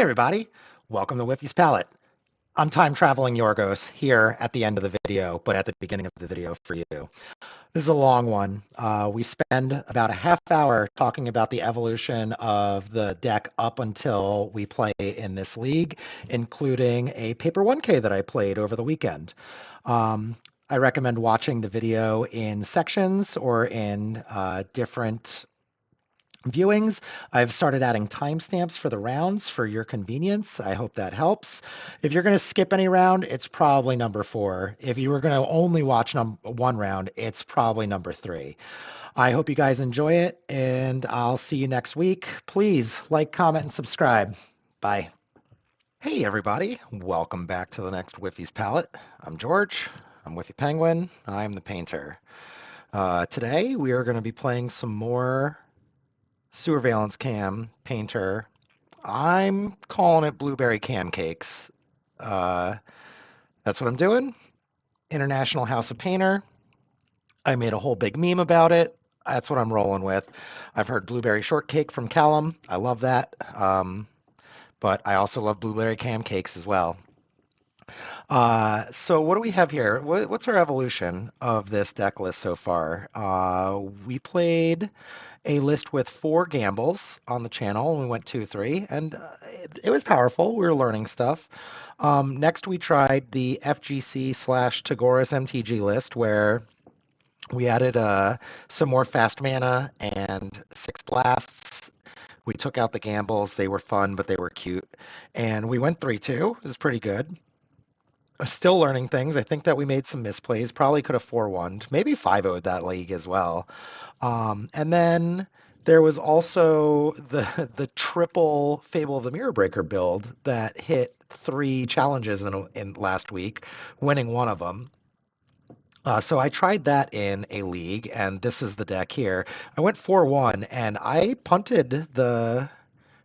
everybody, welcome to Whiffy's Palette. I'm time traveling Yorgos here at the end of the video, but at the beginning of the video for you. This is a long one. We spend about a half hour talking about the evolution of the deck up until we play in this league, including a Paper 1K that I played over the weekend. I recommend watching the video in sections or in different viewings. I've started adding timestamps for the rounds for your convenience. I hope that helps. If you're going to skip any round, it's probably number 4. If you were going to only watch one round, it's probably number 3. I hope you guys enjoy it, and I'll see you next week. Please like, comment, and subscribe. Bye. Hey, everybody. Welcome back to the next Whiffy's Palette. I'm George. I'm Whiffy Penguin. I'm the painter. Today, we are going to be playing some more Surveillance Cam Painter. I'm calling it Blueberry Cam Cakes. That's what I'm doing. International House of Painter. I made a whole big meme about it. That's what I'm rolling with. I've heard Blueberry Shortcake from Callum. I love that. But I also love Blueberry Cam Cakes as well. So what do we have here? What's our evolution of this deck list so far? We played a list with 4 gambles on the channel, and we went 2-3, and it was powerful. We were learning stuff. Next, we tried the FGC/Tagoras MTG list, where we added some more fast mana and 6 blasts. We took out the gambles. They were fun, but they were cute. And we went 3-2. It was pretty good. Still learning things. I think that we made some misplays. Probably could have 4-1'd, maybe 5-0'd that league as well. And then there was also the triple Fable of the Mirror Breaker build that hit 3 challenges in last week, winning one of them. So I tried that in a league, and this is the deck here. I went 4-1, and I punted the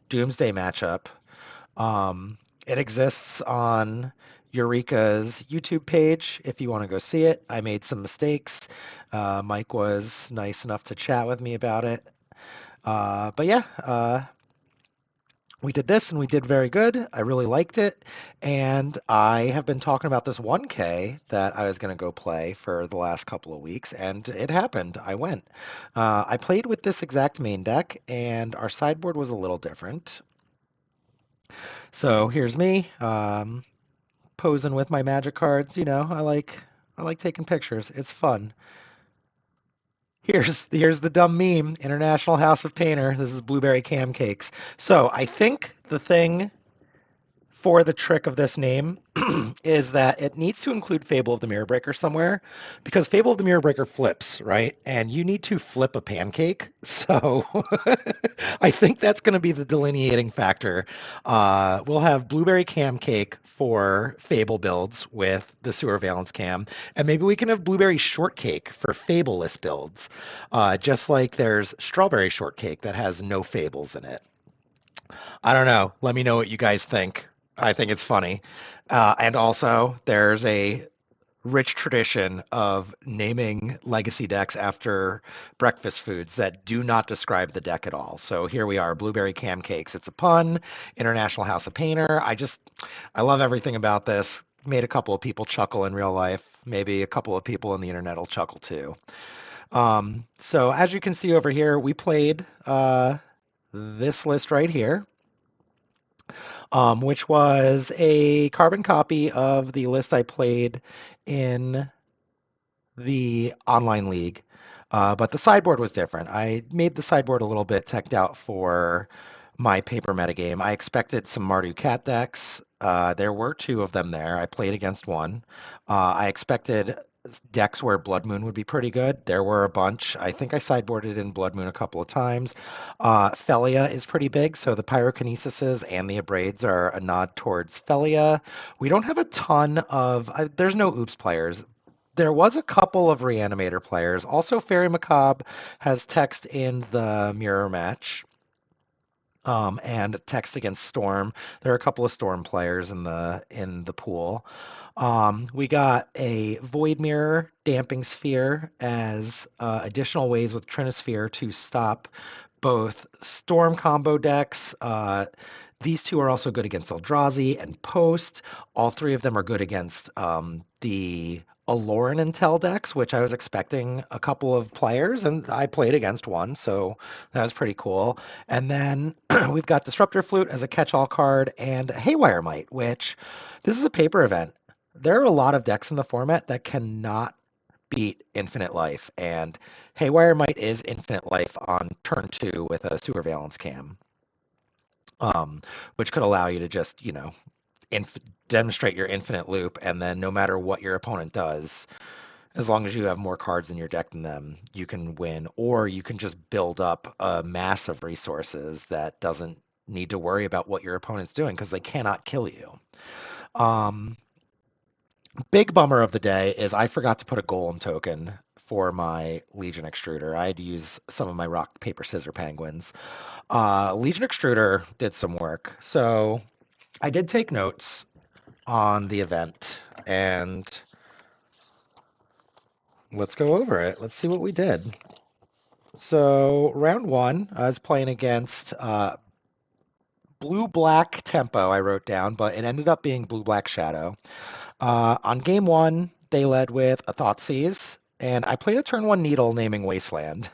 Doomsday matchup. It exists on Eureka's YouTube page if you want to go see it. I made some mistakes. Mike was nice enough to chat with me about it. But yeah, we did this and we did very good. I really liked it. And I have been talking about this 1K that I was going to go play for the last couple of weeks, and it happened. I went. I played with this exact main deck, and our sideboard was a little different. So here's me. Posing with my magic cards. You know, I like taking pictures. It's fun. Here's the dumb meme. International House of Painter. This is Blueberry Cam Cakes. So I think the thing for the trick of this name is that it needs to include Fable of the Mirror Breaker somewhere, because Fable of the Mirror Breaker flips, right? And you need to flip a pancake. So I think that's going to be the delineating factor. We'll have Blueberry Cam Cake for Fable builds with the Surveillance Cam, and maybe we can have Blueberry Shortcake for Fableless builds, just like there's Strawberry Shortcake that has no Fables in it. I don't know. Let me know what you guys think. I think it's funny. And also, there's a rich tradition of naming legacy decks after breakfast foods that do not describe the deck at all. So here we are, Blueberry Cam Cakes. It's a pun. International House of Painter. I love everything about this. Made a couple of people chuckle in real life. Maybe a couple of people on the internet will chuckle too. So as you can see over here, we played this list right here, which was a carbon copy of the list I played in the online league. But the sideboard was different. I made the sideboard a little bit teched out for my paper metagame. I expected some Mardu cat decks. There were 2 of them there. I played against one. I expected decks where Blood Moon would be pretty good. There were a bunch. I think I sideboarded in Blood Moon a couple of times. Felia is pretty big, so the Pyrokinesises and the Abrades are a nod towards Felia. We don't have a ton of... there's no Oops players. There was a couple of Reanimator players. Also, Fairy Macabre has text in the mirror match. And text against Storm. There are a couple of Storm players in the pool. We got a Void Mirror Damping Sphere as additional ways with Trinisphere to stop both Storm combo decks. These two are also good against Eldrazi and Post. All three of them are good against the Aloran Intel decks, which I was expecting a couple of players, and I played against one, so that was pretty cool. And then we've got Disruptor Flute as a catch-all card, and Haywire Might, which this is a paper event. There are a lot of decks in the format that cannot beat Infinite Life, and Haywire Might is Infinite Life on turn two with a Sewer Valence Cam, um, which could allow you to just, inf- demonstrate your infinite loop, and then no matter what your opponent does, as long as you have more cards in your deck than them, you can win, or you can just build up a mass of resources that doesn't need to worry about what your opponent's doing because they cannot kill you. Um, Big bummer of the day is I forgot to put a golem token for my Legion Extruder. I had to use some of my rock, paper, scissor penguins. Legion Extruder did some work. So I did take notes on the event, and let's go over it. Let's see what we did. So round one, I was playing against blue-black tempo, I wrote down, but it ended up being blue-black shadow. On game one, they led with a Thoughtseize, and I played a turn one needle naming Wasteland.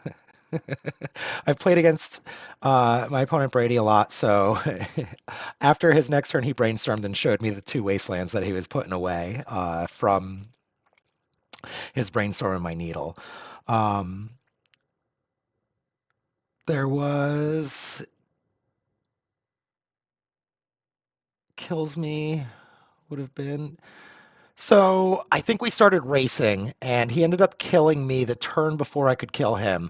I've played against my opponent Brady a lot, so after his next turn, he brainstormed and showed me the two Wastelands that he was putting away from his brainstorm and my needle. Um, there was kills me would have been So I think we started racing, and he ended up killing me the turn before I could kill him.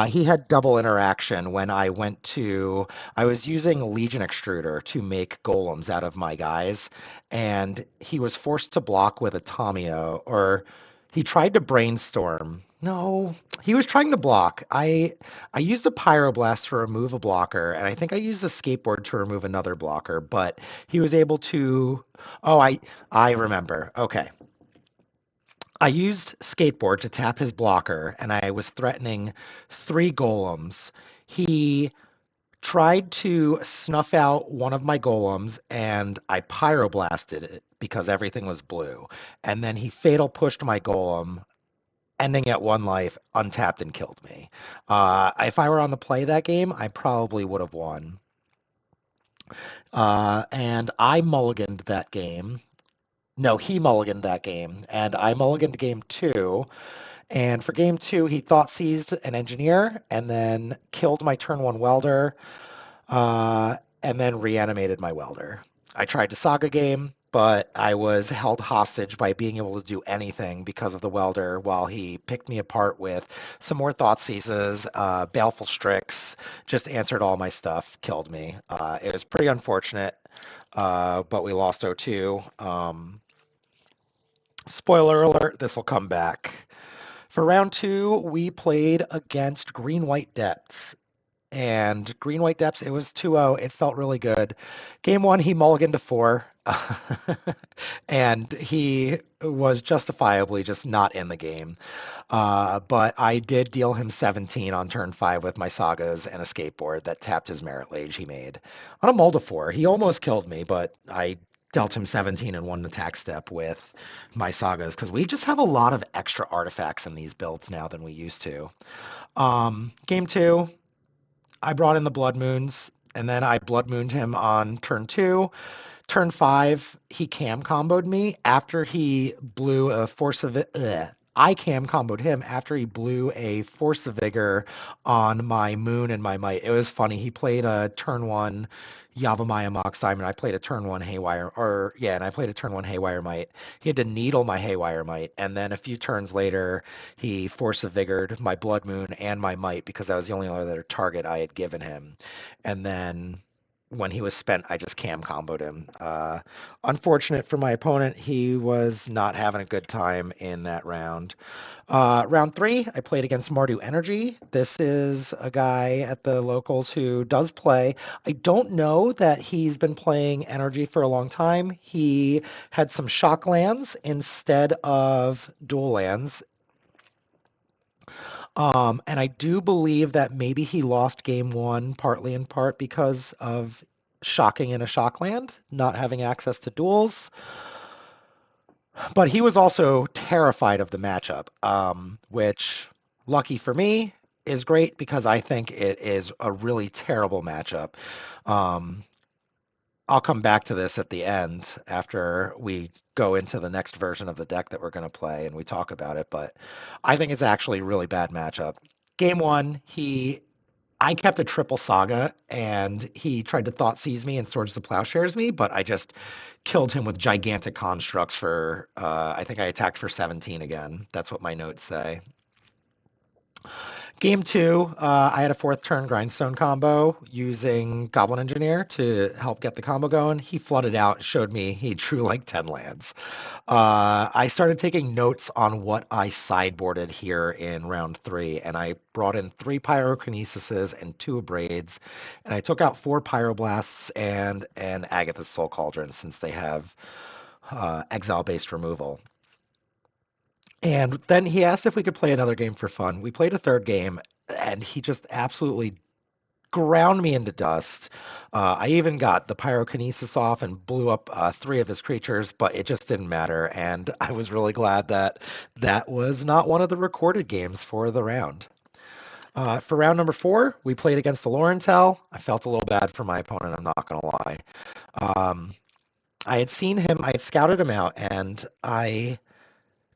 He had double interaction when I was using Legion Extruder to make golems out of my guys, and he was forced to block with a Tamio, or he tried to brainstorm. No, he was trying to block. I used a Pyroblast to remove a blocker, and I think I used a Skateboard to remove another blocker, but he was able to. Oh, I remember. Okay. I used skateboard to tap his blocker, and I was threatening three golems. He tried to snuff out one of my golems, and I pyroblasted it because everything was blue. And then he fatal pushed my golem, ending at one life, untapped, and killed me. If I were on the play that game, I probably would have won. And I mulliganed that game. No, he mulliganed that game, and I mulliganed game two. And for game two, he thought seized an engineer and then killed my turn one welder, uh, and then reanimated my welder. I tried to saga game, but I was held hostage by being able to do anything because of the welder while he picked me apart with some more thought seizes, baleful strix, just answered all my stuff, killed me. It was pretty unfortunate, but we lost 0-2. Spoiler alert, this will come back. For round two, we played against Green White Depths. And Green White Depths, it was 2-0. It felt really good. Game one, he mulliganed to four. And he was justifiably just not in the game. But I did deal him 17 on turn five with my sagas and a skateboard that tapped his merit lage he made. On a mull to four, he almost killed me, but I dealt him 17 in one attack step with my sagas because we just have a lot of extra artifacts in these builds now than we used to. Game two, I brought in the Blood Moons, and then I Blood Mooned him on turn two. Turn five, he cam comboed me after he blew a Force of I cam comboed him after he blew a Force of Vigor on my Moon and my Might. It was funny. He played a turn one Yavimaya Mox Diamond. I played a turn one Haywire, or yeah, and I played a turn one Haywire Might. He had to needle my Haywire Might, and then a few turns later, he Force of Vigored my Blood Moon and my Might because that was the only other target I had given him. And then when he was spent, I just cam comboed him. Unfortunate for my opponent, he was not having a good time in that round. Round three, I played against Mardu Energy. This is a guy at the locals who does play. I don't know that he's been playing Energy for a long time. He had some shock lands instead of dual lands. And I do believe that maybe he lost game one partly in part because of shocking in a shockland, not having access to duels. But he was also terrified of the matchup, which, lucky for me, is great because I think it is a really terrible matchup. Um, I'll come back to this at the end after we go into the next version of the deck that we're going to play and we talk about it, but I think it's actually a really bad matchup. Game one, I kept a triple saga and he tried to thought seize me and swords to plowshares me, but I just killed him with gigantic constructs for I think I attacked for 17 again. That's what my notes say. Game two, I had a fourth turn grindstone combo using Goblin Engineer to help get the combo going. He flooded out, showed me he drew like 10 lands. I started taking notes on what I sideboarded here in round three, and I brought in three Pyrokinesises and two Abrades, and I took out four Pyroblasts and an Agatha's Soul Cauldron since they have exile-based removal. And then he asked if we could play another game for fun. We played a third game, and he just absolutely ground me into dust. I even got the pyrokinesis off and blew up three of his creatures, but it just didn't matter. And I was really glad that that was not one of the recorded games for the round. For round number four, we played against the Laurentel. I felt a little bad for my opponent, I'm not going to lie. Um, I had seen him, I had scouted him out, and I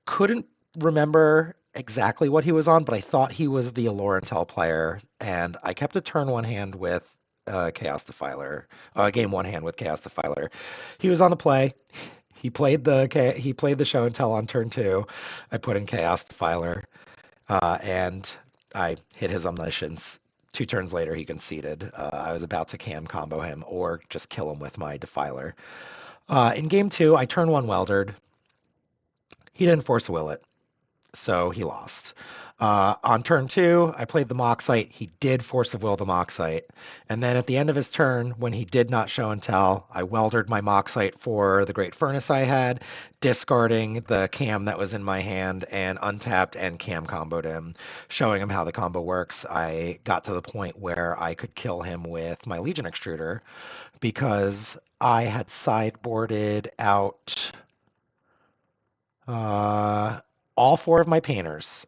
couldn't remember exactly what he was on, but I thought he was the Laurentel player, and I kept a turn one hand with Chaos Defiler, game one hand with Chaos Defiler. He was on the play. He played the show and tell on turn two. I put in Chaos Defiler, and I hit his Omniscience. Two turns later, he conceded. I was about to cam combo him or just kill him with my Defiler. In game two, I turn one Weldered. He didn't force will it, so he lost. On turn two, I played the Moxite. He did force of will the Moxite. And then at the end of his turn, when he did not show and tell, I weldered my Moxite for the Great Furnace I had, discarding the cam that was in my hand and untapped and cam comboed him, showing him how the combo works. I got to the point where I could kill him with my Legion Extruder because I had sideboarded out uh, all four of my painters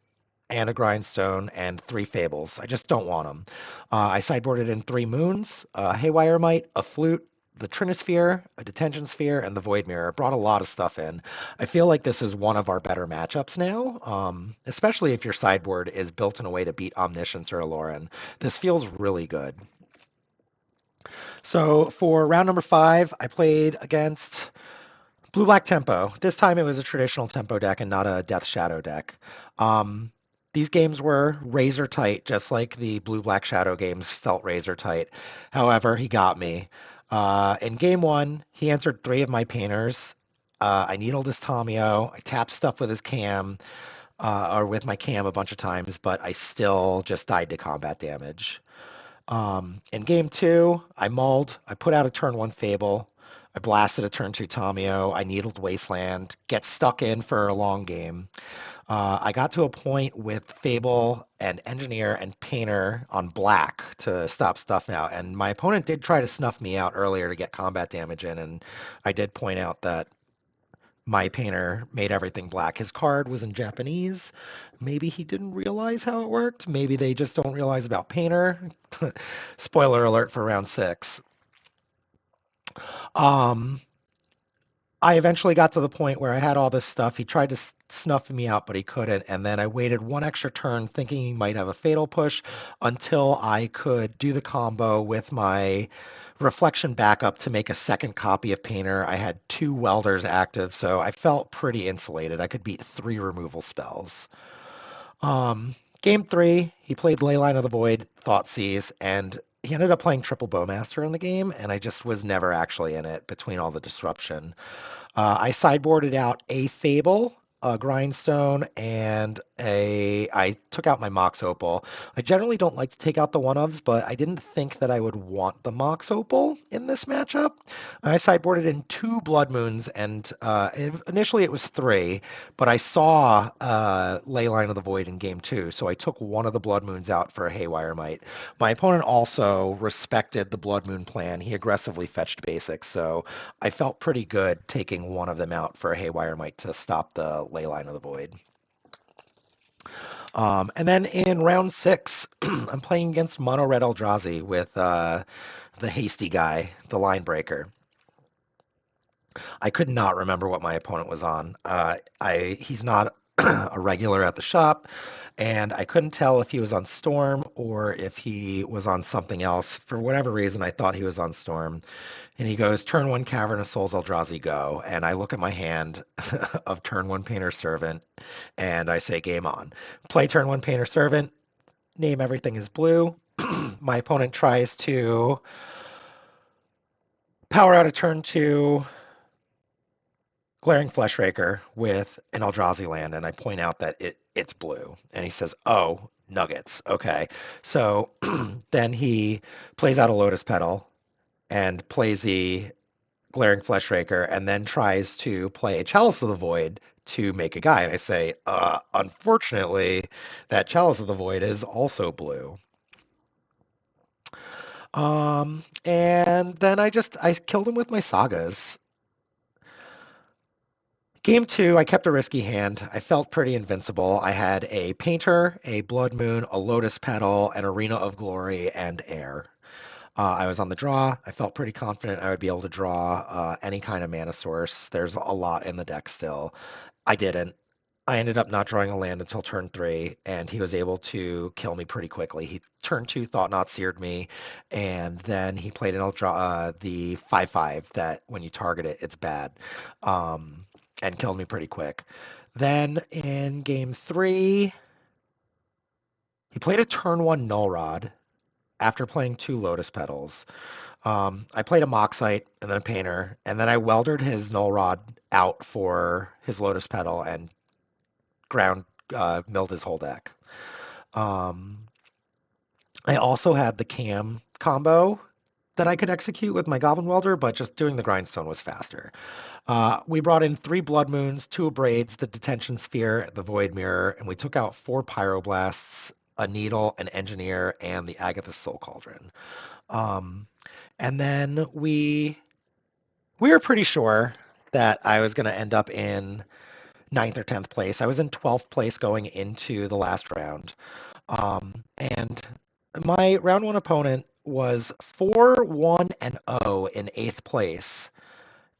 and a grindstone and three fables. I just don't want them. I sideboarded in three moons, a haywire mite, a flute, the trinisphere, a detention sphere, and the void mirror. Brought a lot of stuff in. I feel like this is one of our better matchups now, especially if your sideboard is built in a way to beat Omniscience or Aloran. This feels really good. So for round number five, I played against Blue Black Tempo. This time it was a traditional tempo deck and not a Death Shadow deck. Um, these games were razor tight, just like the Blue Black Shadow games felt razor tight. However, he got me. In game one, he answered three of my painters. I needled his Tamio. I tapped stuff with his cam, or with my cam a bunch of times, but I still just died to combat damage. In game two, I mulled. I put out a turn one Fable. I blasted a turn two Tamio. I needled Wasteland. Get stuck in for a long game. I got to a point with Fable and Engineer and Painter on black to stop stuff out. And my opponent did try to snuff me out earlier to get combat damage in. And I did point out that my painter made everything black. His card was in Japanese. Maybe he didn't realize how it worked. Maybe they just don't realize about painter. Spoiler alert for round six. Um, I eventually got to the point where I had all this stuff. He tried to snuff me out, but he couldn't. And then I waited one extra turn thinking he might have a fatal push until I could do the combo with my reflection backup to make a second copy of Painter. I had two welders active, so I felt pretty insulated. I could beat three removal spells. Game three, he played Leyline of the Void, Thoughtseize, and he ended up playing Triple Bowmaster in the game, and I just was never actually in it between all the disruption. I sideboarded out a Fable, a grindstone, and I took out my Mox Opal. I generally don't like to take out the one-ofs, but I didn't think that I would want the Mox Opal in this matchup. I sideboarded in two Blood Moons, and initially it was three, but I saw Leyline of the Void in game two, so I took one of the Blood Moons out for a Haywire Might. My opponent also respected the Blood Moon plan. He aggressively fetched basics, so I felt pretty good taking one of them out for a Haywire Might to stop the Leyline of the Void. And then in round six, I'm playing against Mono Red Eldrazi with the hasty guy, the line breaker. I could not remember what my opponent was on. He's not a regular at the shop, and I couldn't tell if he was on Storm or if he was on something else. For whatever reason, I thought he was on Storm. And he goes, turn one Cavern of Souls Eldrazi, go. And I look at my hand of turn one Painter Servant, and I say, game on. Play turn one Painter Servant, name everything is blue. My opponent tries to power out a turn two Glaring Fleshraker with an Eldrazi land, and I point out that it's blue. And he says, oh, nuggets. Okay. So then he plays out a Lotus Petal and plays the Glaring Fleshraker, and then tries to play a Chalice of the Void to make a guy. And I say, unfortunately, that Chalice of the Void is also blue. And then I killed him with my sagas. Game two, I kept a risky hand. I felt pretty invincible. I had a Painter, a Blood Moon, a Lotus Petal, an Arena of Glory, and Air. I was on the draw. I felt pretty confident I would be able to draw any kind of mana source. There's a lot in the deck still. I didn't. I ended up not drawing a land until turn three, and he was able to kill me pretty quickly. He turn two thought not seared me, and then he played the 5/5 that when you target it, it's bad, um, and killed me pretty quick. Then in game three, he played a turn one Null Rod after playing two Lotus Petals. I played a Moxite and then a Painter, and then I weldered his Null Rod out for his Lotus Petal and ground milled his whole deck. Um, I also had the Cam combo that I could execute with my Goblin Welder, but just doing the Grindstone was faster. We brought in three Blood Moons, two Abrades, the Detention Sphere, the Void Mirror, and we took out four Pyroblasts, a Needle, an Engineer, and the Agatha's Soul Cauldron. Um, and then we were pretty sure that I was going to end up in ninth or 10th place. I was in 12th place going into the last round. And my round one opponent was 4-1-0 in eighth place.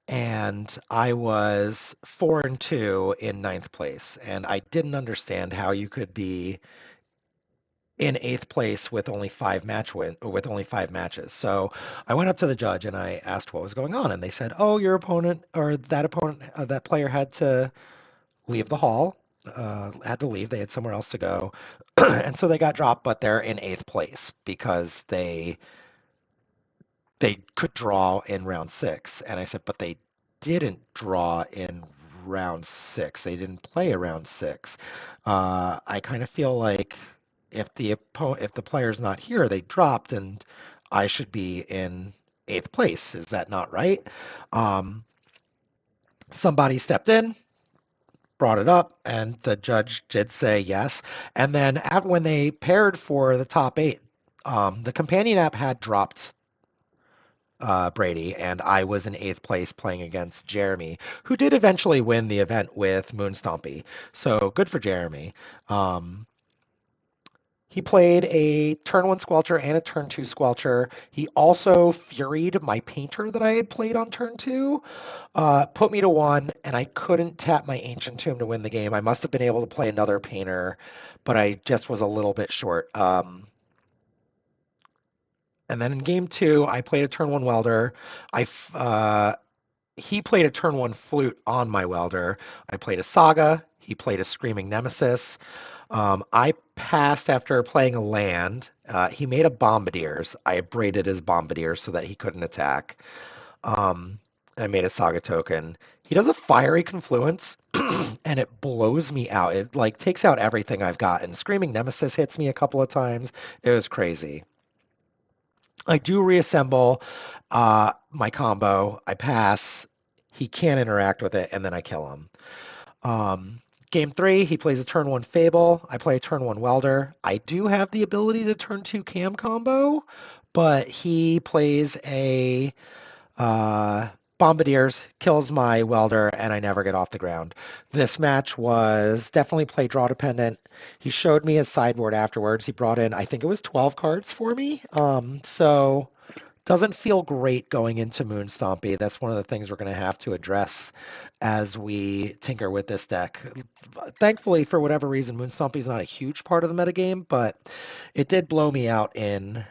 And I was 4-2 in ninth place. And I didn't understand how you could be in eighth place with only with only five matches. So I went up to the judge and I asked what was going on, and they said, "Oh, your opponent or that player had to leave the hall, had to leave. They had somewhere else to go, and so they got dropped. But they're in eighth place because they could draw in round six." And I said, "But they didn't draw in round six. They didn't play a round six. I kind of feel like if the player's not here, they dropped, and I should be in eighth place. Is that not right?" Um, Somebody stepped in, brought it up, and the judge did say yes. And then when they paired for the top eight, the companion app had dropped Brady, and I was in eighth place playing against Jeremy, who did eventually win the event with Moon Stompy. So good for Jeremy. Um, he played a turn one Squelcher and a turn two Squelcher. He also furied my Painter that I had played on turn two, put me to one, and I couldn't tap my Ancient Tomb to win the game. I must have been able to play another Painter, but I just was a little bit short. And then in game two, I played a turn one Welder. He played a turn one Flute on my Welder. I played a Saga. He played a Screaming Nemesis. I passed after playing a land. He made a Bombardiers. I braided his Bombardiers so that he couldn't attack. I made a Saga token. He does a fiery confluence and it blows me out. It like takes out everything I've got. And Screaming Nemesis hits me a couple of times. It was crazy. I do reassemble my combo. I pass. He can't interact with it, and then I kill him. Um, Game three, he plays a turn one Fable. I play a turn one Welder. I do have the ability to turn two Cam combo, but he plays a Bombardiers, kills my Welder, and I never get off the ground. This match was definitely play draw dependent. He showed me his sideboard afterwards. He brought in, I think it was 12 cards for me. So doesn't feel great going into Moon Stompy. That's one of the things we're going to have to address as we tinker with this deck. Thankfully, for whatever reason, Moon Stompy is not a huge part of the metagame, but it did blow me out in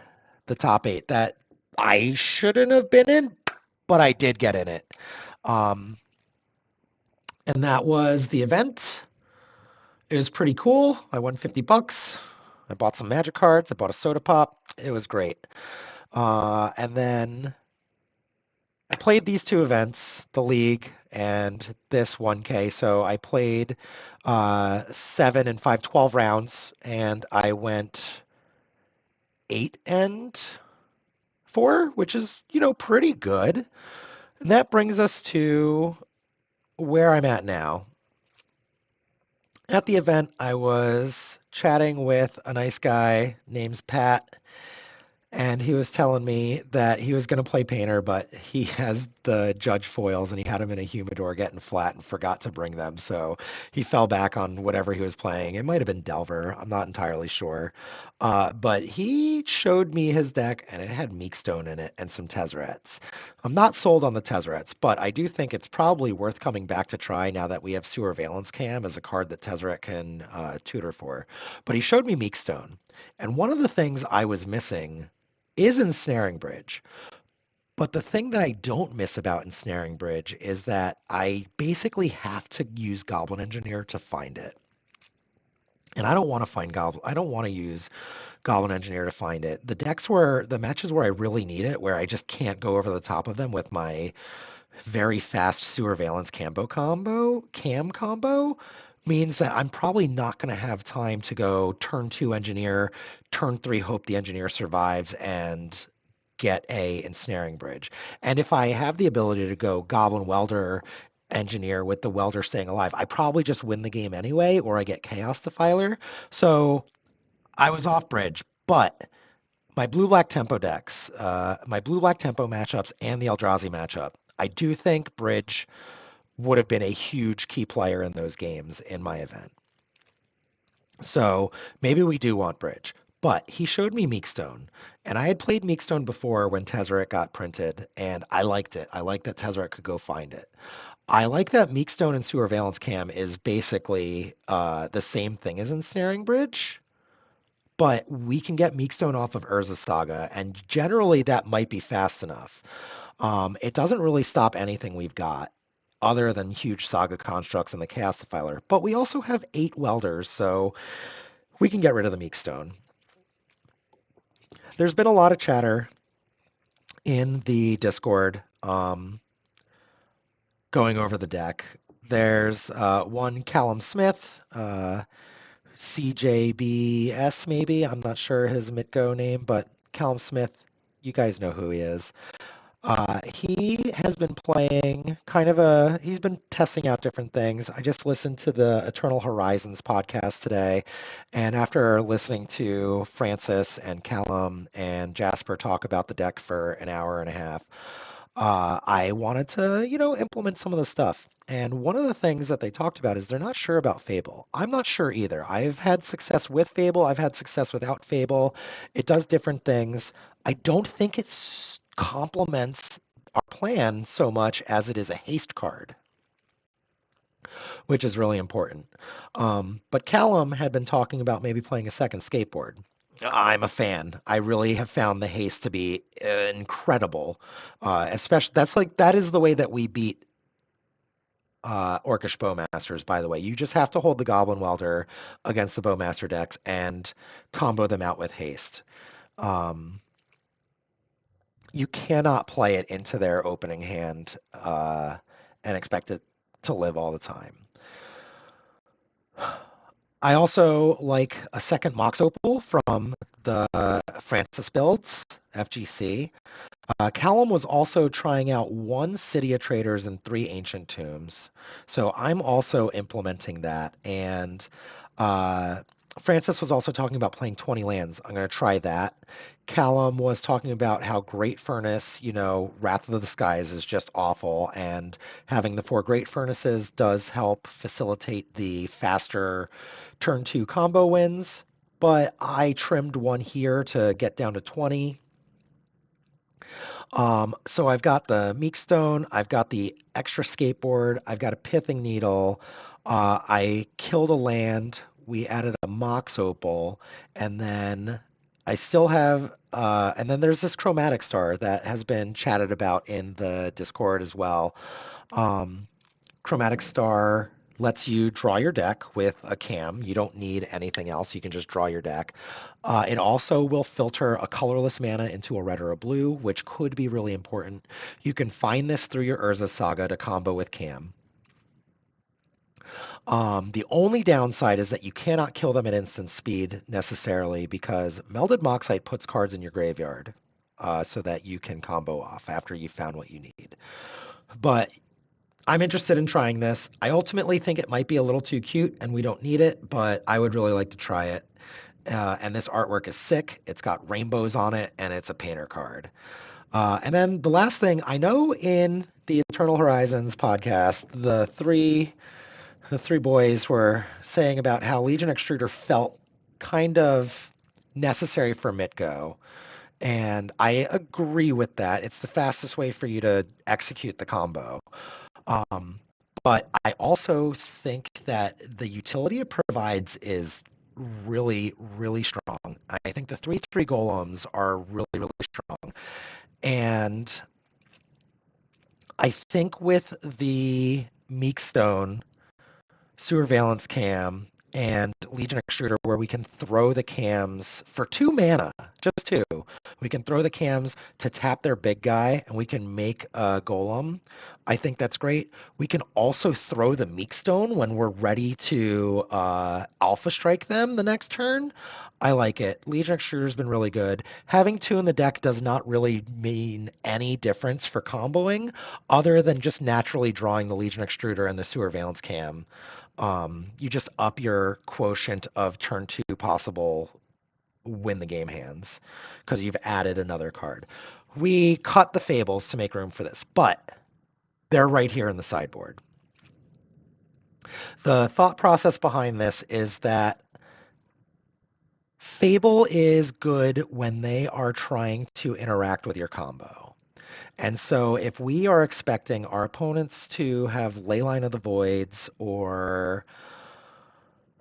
the top eight that I shouldn't have been in, but I did get in it. Um, and that was the event. It was pretty cool. I won 50 bucks. I bought some magic cards. I bought a soda pop. It was great. And then I played these two events, the league and this 1K. So I played 7 and 5 rounds, and I went 8 and 4, which is, pretty good. And that brings us to where I'm at now. At the event, I was chatting with a nice guy named Pat, and he was telling me that he was going to play Painter, but he has the Judge foils and he had them in a humidor getting flat and forgot to bring them. So he fell back on whatever he was playing. It might have been Delver. I'm not entirely sure. But he showed me his deck and it had Meekstone in it and some Tezzerets. I'm not sold on the Tezzerets, but I do think it's probably worth coming back to try now that we have Sewer Valence Cam as a card that Tezzeret can tutor for. But he showed me Meekstone. And one of the things I was missing is Ensnaring Bridge. But the thing that I don't miss about Ensnaring Bridge is that I basically have to use Goblin Engineer to find it. And I don't want to find Goblin. I don't want to use Goblin Engineer to find it. The matches where I really need it, where I just can't go over the top of them with my very fast Sewer Valence Cam combo, means that I'm probably not going to have time to go turn two engineer, turn three hope the engineer survives, and get a ensnaring bridge. And if I have the ability to go Goblin Welder engineer with the welder staying alive, I probably just win the game anyway, or I get Chaos Defiler. So I was off bridge, but my blue black tempo matchups, and the Eldrazi matchup, I do think Bridge would have been a huge key player in those games in my event. So maybe we do want Bridge. But he showed me Meekstone, and I had played Meekstone before when Tezzeret got printed, and I liked it. I liked that Tezzeret could go find it. I like that Meekstone and Sewer Valence Cam is basically the same thing as Ensnaring Bridge, but we can get Meekstone off of Urza Saga, and generally that might be fast enough. It doesn't really stop anything we've got other than huge Saga constructs and the Chaos Defiler, but we also have 8 welders, so we can get rid of the Meekstone. There's been a lot of chatter in the Discord going over the deck. There's one Callum Smith, CJBS maybe. I'm not sure his Mitgo name, but Callum Smith, you guys know who he is. He has been playing he's been testing out different things. I just listened to the Eternal Horizons podcast today, and after listening to Francis and Callum and Jasper talk about the deck for an hour and a half, I wanted to, implement some of the stuff. And one of the things that they talked about is they're not sure about Fable. I'm not sure either. I've had success with Fable. I've had success without Fable. It does different things. I don't think it complements our plan so much as it is a haste card, which is really important. But Callum had been talking about maybe playing a second skateboard. I'm a fan. I really have found the haste to be incredible. Especially that is the way that we beat Orcish Bowmasters, by the way. You just have to hold the Goblin Welder against the Bowmaster decks and combo them out with haste. You cannot play it into their opening hand and expect it to live all the time. I also like a second Mox Opal from the Francis builds, FGC. Callum was also trying out 1 City of Traders and 3 Ancient Tombs. So I'm also implementing that. And uh, Francis was also talking about playing 20 lands. I'm going to try that. Callum was talking about how Great Furnace, Wrath of the Skies is just awful. And having the 4 Great Furnaces does help facilitate the faster turn 2 combo wins. But I trimmed one here to get down to 20. So I've got the Meek Stone, I've got the extra skateboard, I've got a pithing needle. I killed a land. We added a Mox Opal, and then I still have. And then there's this chromatic star that has been chatted about in the Discord as well. Um, Chromatic Star lets you draw your deck with a cam. You don't need anything else. You can just draw your deck. It also will filter a colorless mana into a red or a blue, which could be really important. You can find this through your Urza Saga to combo with cam. The only downside is that you cannot kill them at instant speed necessarily because Melded Moxite puts cards in your graveyard so that you can combo off after you've found what you need. But I'm interested in trying this. I ultimately think it might be a little too cute and we don't need it, but I would really like to try it. And this artwork is sick. It's got rainbows on it, and it's a painter card. And then the last thing I know in the Eternal Horizons podcast, the three boys were saying about how Legion Extruder felt kind of necessary for Mitgo. And I agree with that. It's the fastest way for you to execute the combo. Um, but I also think that the utility it provides is really, really strong. I think the 3/3 golems are really, really strong. And I think with the Meekstone, Sewer Valence Cam, and Legion Extruder, where we can throw the cams for 2 mana, just 2. We can throw the cams to tap their big guy, and we can make a golem. I think that's great. We can also throw the Meekstone when we're ready to Alpha Strike them the next turn. I like it. Legion Extruder's been really good. Having 2 in the deck does not really mean any difference for comboing, other than just naturally drawing the Legion Extruder and the Sewer Valence Cam. You just up your quotient of turn 2 possible win the game hands because you've added another card. We cut the Fables to make room for this, but they're right here in the sideboard. The thought process behind this is that Fable is good when they are trying to interact with your combo. And so if we are expecting our opponents to have Leyline of the Voids or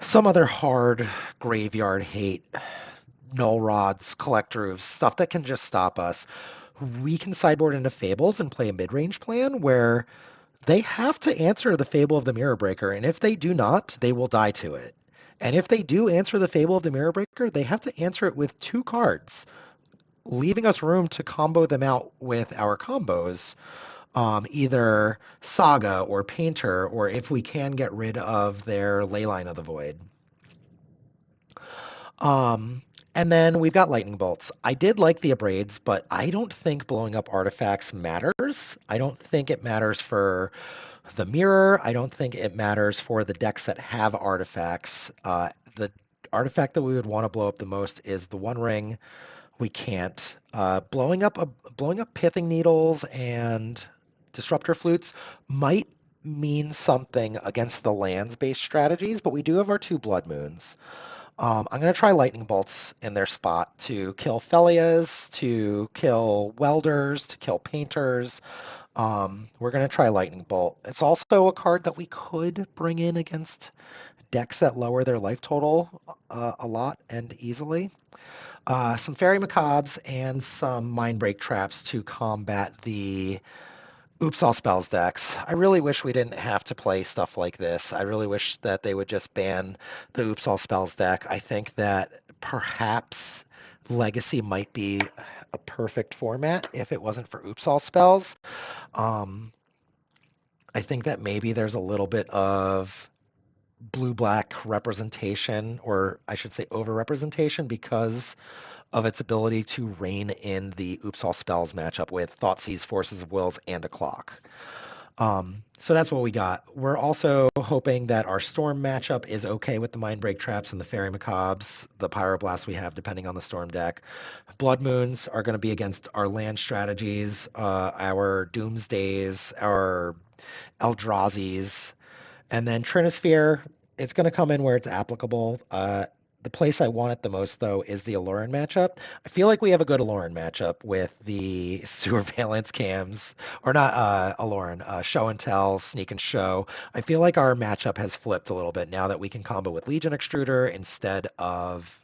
some other hard graveyard hate, null rods, collector roofs, stuff that can just stop us, we can sideboard into Fables and play a mid-range plan where they have to answer the Fable of the Mirror Breaker, and if they do not, they will die to it. And if they do answer the Fable of the Mirror Breaker, they have to answer it with 2 cards, leaving us room to combo them out with our combos, either Saga or Painter, or if we can get rid of their Leyline of the Void. Um, and then we've got lightning bolts. I did like the abrades, but I don't think blowing up artifacts matters. I don't think it matters for the mirror. I don't think it matters for the decks that have artifacts. The artifact that we would want to blow up the most is the One Ring. We can't. Blowing up pithing needles and disruptor flutes might mean something against the lands-based strategies, but we do have our 2 blood moons. I'm going to try lightning bolts in their spot to kill Felias, to kill welders, to kill painters. We're going to try lightning bolt. It's also a card that we could bring in against decks that lower their life total a lot and easily. Some Fairy Macabres and some Mind Break traps to combat the Oops All Spells decks. I really wish we didn't have to play stuff like this. I really wish that they would just ban the Oops All Spells deck. I think that perhaps Legacy might be a perfect format if it wasn't for Oops All Spells. Um, I think that maybe there's a little bit of blue-black representation, or I should say overrepresentation, because of its ability to rein in the Oops All Spells matchup with Thoughtseize, Forces of Wills, and a Clock. So that's what we got. We're also hoping that our Storm matchup is okay with the Mindbreak Traps and the Fairy Macabres, the Pyroblast we have, depending on the Storm deck. Blood Moons are going to be against our land strategies, our Doomsdays, our Eldrazi's, and then Trinisphere, it's going to come in where it's applicable. The place I want it the most, though, is the Aloran matchup. I feel like we have a good Aloran matchup with the Surveillance Cams, or not Aloran, Show and Tell, Sneak and Show. I feel like our matchup has flipped a little bit now that we can combo with Legion Extruder instead of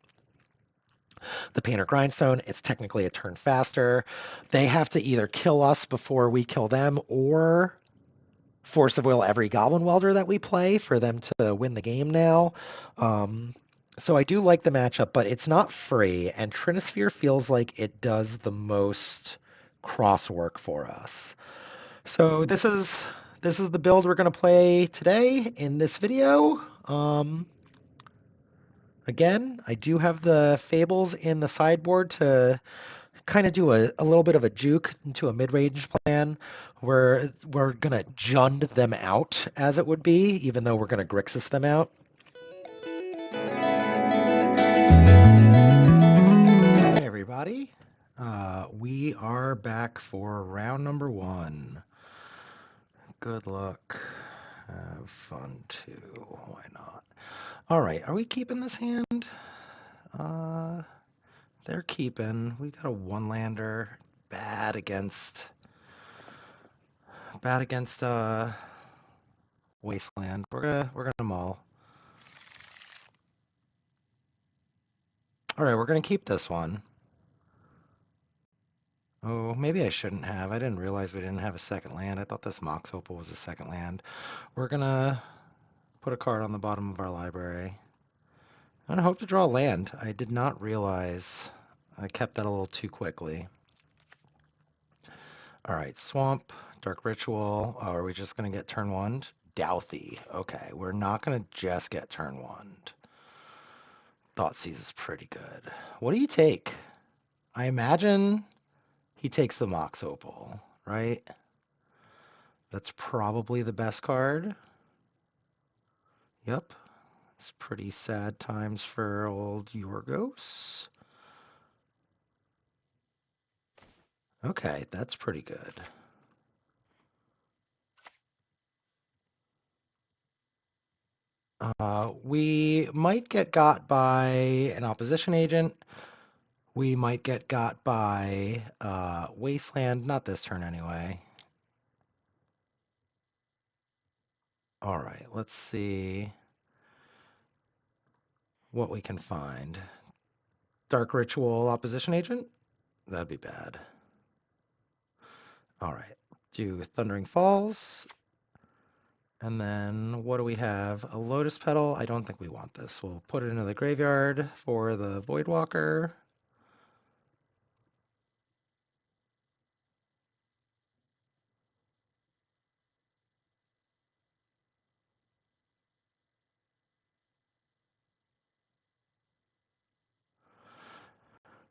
the Painter Grindstone. It's technically a turn faster. They have to either kill us before we kill them, or Force of Will every Goblin Welder that we play for them to win the game now. Um, so I do like the matchup, but it's not free, and Trinisphere feels like it does the most cross work for us. So this is the build we're going to play today in this video. Again, I do have the Fables in the sideboard to kind of do a little bit of a juke into a mid-range plan where we're going to Jund them out, as it would be, even though we're going to Grixis them out. Hey, everybody. We are back for round number 1. Good luck. Have fun, too. Why not? All right, are we keeping this hand? Uh, they're keeping. We got a one-lander. Bad against... Bad against Wasteland. We're gonna maul. All right, we're gonna keep this one. Oh, maybe I shouldn't have. I didn't realize we didn't have a second land. I thought this Mox Opal was a second land. We're gonna put a card on the bottom of our library. And I hope to draw land. I did not realize I kept that a little too quickly. All right, Swamp, Dark Ritual. Oh, are we just gonna get turn one? Douthy. Okay, we're not gonna just get turn one. Thoughtseize is pretty good. What do you take? I imagine he takes the Mox Opal, right? That's probably the best card. Yep. It's pretty sad times for old Yorgos. Okay, that's pretty good. We might get got by an opposition agent. We might get got by Wasteland. Not this turn anyway. All right, let's see what we can find. Dark Ritual opposition agent? That'd be bad. All right, do Thundering Falls. And then what do we have? A Lotus Petal. I don't think we want this. We'll put it into the graveyard for the Voidwalker.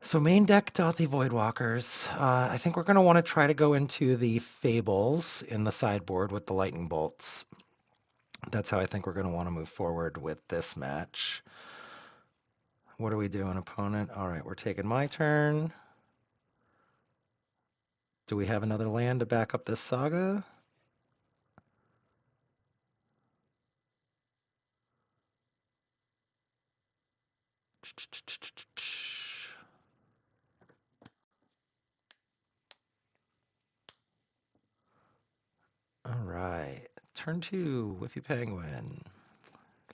So main deck Dauthi Voidwalkers. I think we're going to want to try to go into the Fables in the sideboard with the Lightning Bolts. That's how I think we're going to want to move forward with this match. What do we do, an opponent? All right, we're taking my turn. Do we have another land to back up this saga? All right, turn 2, Whiffy Penguin.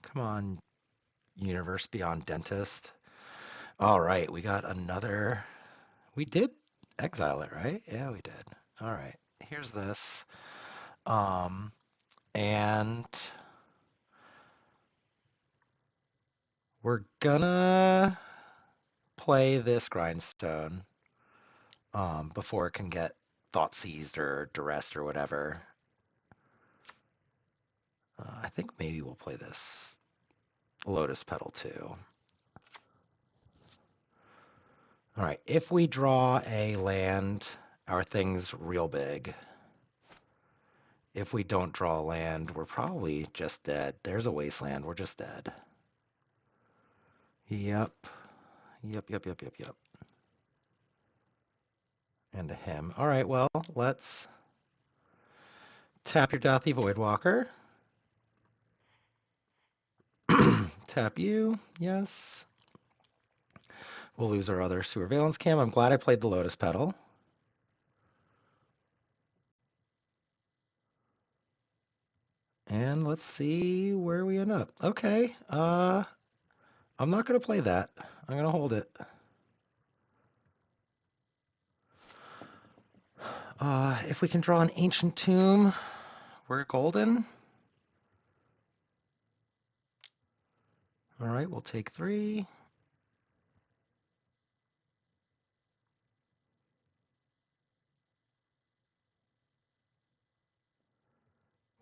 Come on, Universe Beyond Dentist. All right, we got another. We did exile it, right? Yeah, we did. All right, here's this. And we're gonna play this grindstone before it can get thought seized or duressed or whatever. I think maybe we'll play this Lotus Petal too. All right, if we draw a land, our thing's real big. If we don't draw a land, we're probably just dead. There's a wasteland, we're just dead. Yep. Yep. And a him. All right, well, let's tap your Dathi Voidwalker. Tap you, yes. We'll lose our other Surveillance Cam. I'm glad I played the Lotus Petal. And let's see where we end up. Okay, I'm not going to play that. I'm going to hold it. If we can draw an Ancient Tomb, we're golden. All right, we'll take 3.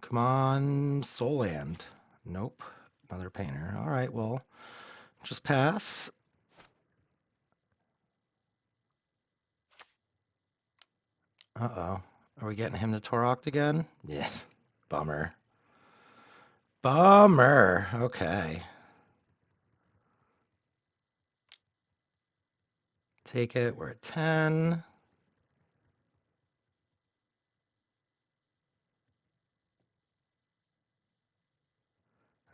Come on, Soul Land. Nope, another painter. All right, well, just pass. Uh-oh. Are we getting him to Toroct again? Yeah, bummer. Bummer. Okay. Take it. We're at 10.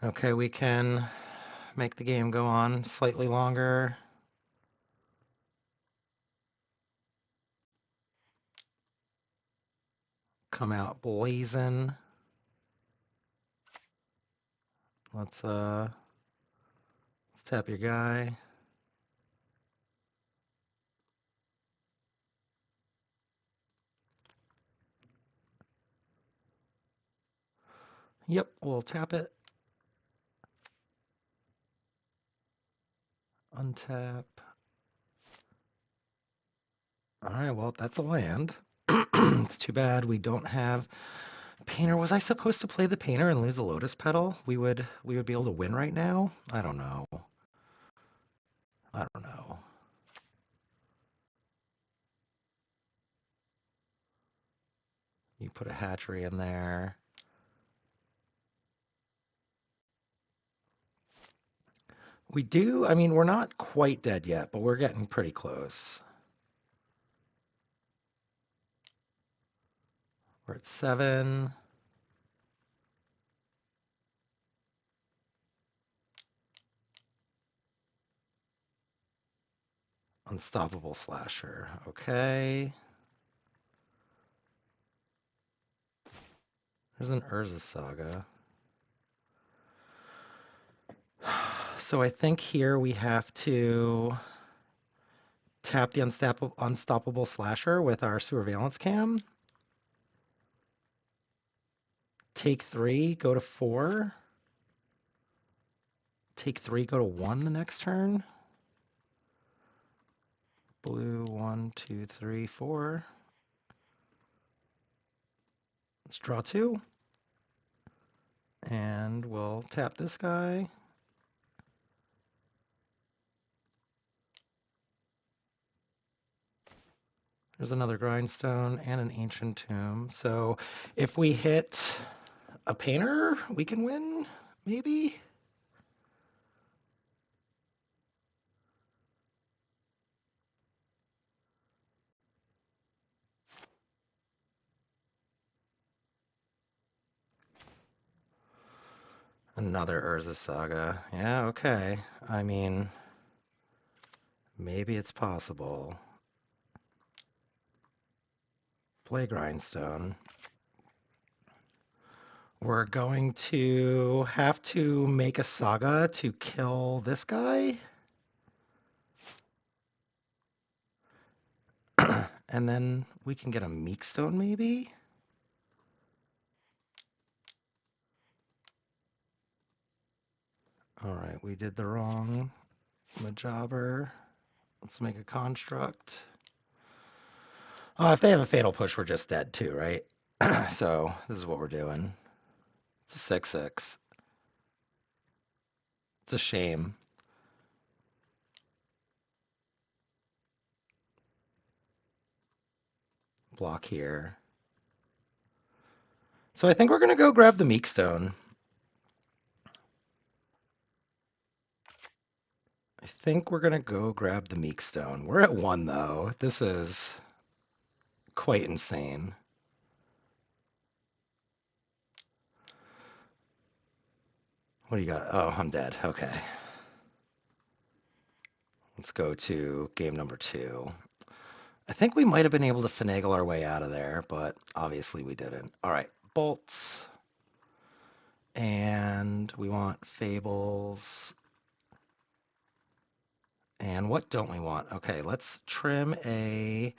Okay, we can make the game go on slightly longer. Come out blazing. Let's tap your guy. Yep, we'll tap it. Untap. All right, well, that's a land. It's too bad we don't have Painter. Was I supposed to play the Painter and lose a Lotus Petal? We would be able to win right now? I don't know. I don't know. You put a hatchery in there. We do, I mean, we're not quite dead yet, but we're getting pretty close. We're at 7. Unstoppable Slasher. Okay. There's an Urza Saga. So I think here we have to tap the Unstoppable Slasher with our Surveillance Cam. Take 3, go to 4. Take 3, go to 1 the next turn. Blue, 1, 2, 3, 4. Let's draw 2. And we'll tap this guy. There's another Grindstone and an Ancient Tomb. So if we hit a Painter, we can win, maybe? Another Urza Saga. Yeah, okay. I mean, maybe it's possible. Play Grindstone. We're going to have to make a Saga to kill this guy. And then we can get a Meekstone, maybe? All right, we did the wrong Majobber. Let's make a Construct. If they have a Fatal Push, we're just dead too, right? So this is what we're doing. It's a 6/6. It's a shame. Block here. So I think we're going to go grab the Meekstone. I think we're going to go grab the Meekstone. We're at 1, though. This is quite insane. What do you got? Oh, I'm dead. Okay. Let's go to game number 2. I think we might have been able to finagle our way out of there, but obviously we didn't. All right, bolts. And we want fables. And what don't we want? Okay, let's trim a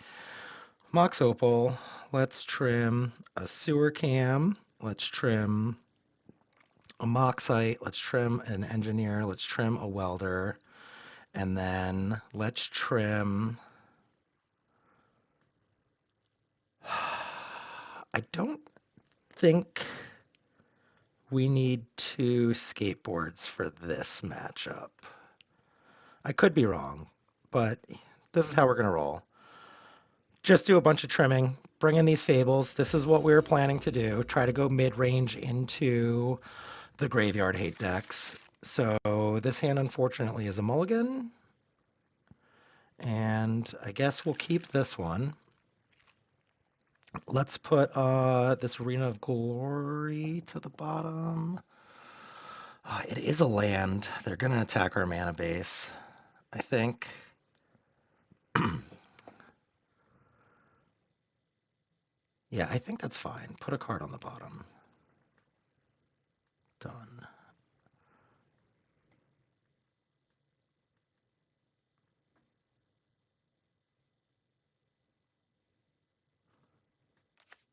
Mox Opal. Let's trim a sewer cam. Let's trim a Moxite. Let's trim an engineer. Let's trim a welder. And then let's trim. I don't think we need 2 skateboards for this matchup. I could be wrong, but this is how we're going to roll. Just do a bunch of trimming, bring in these fables. This is what we were planning to do. Try to go mid-range into the graveyard hate decks. So this hand, unfortunately, is a mulligan. And I guess we'll keep this one. Let's put this Arena of Glory to the bottom. It is a land. They're going to attack our mana base, I think. Yeah, I think that's fine. Put a card on the bottom. Done.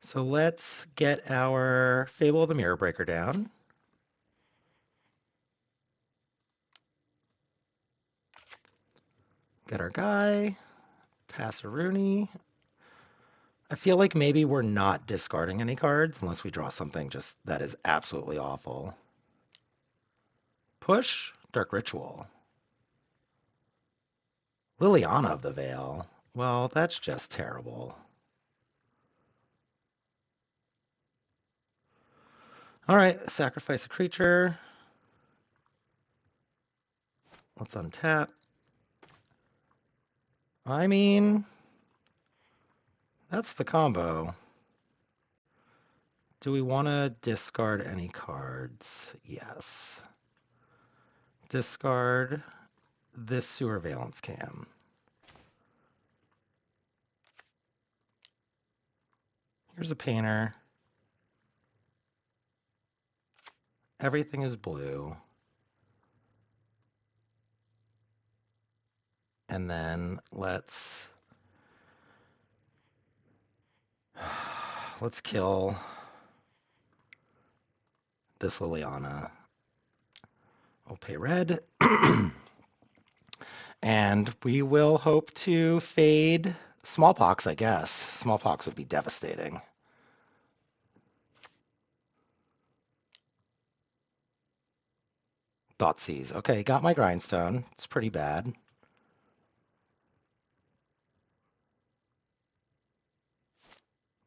So let's get our Fable of the Mirror Breaker down. Get our guy. Pass a Rooney. I feel like maybe we're not discarding any cards unless we draw something just that is absolutely awful. Push. Dark Ritual. Liliana of the Veil. Well, that's just terrible. All right, sacrifice a creature. Let's untap. I mean, that's the combo. Do we want to discard any cards? Yes. Discard this Sewer Valence Cam. Here's a painter. Everything is blue. And then let's kill this Liliana. We'll pay red. And we will hope to fade Smallpox, I guess. Smallpox would be devastating. Thoughtseize. Okay, got my grindstone. It's pretty bad.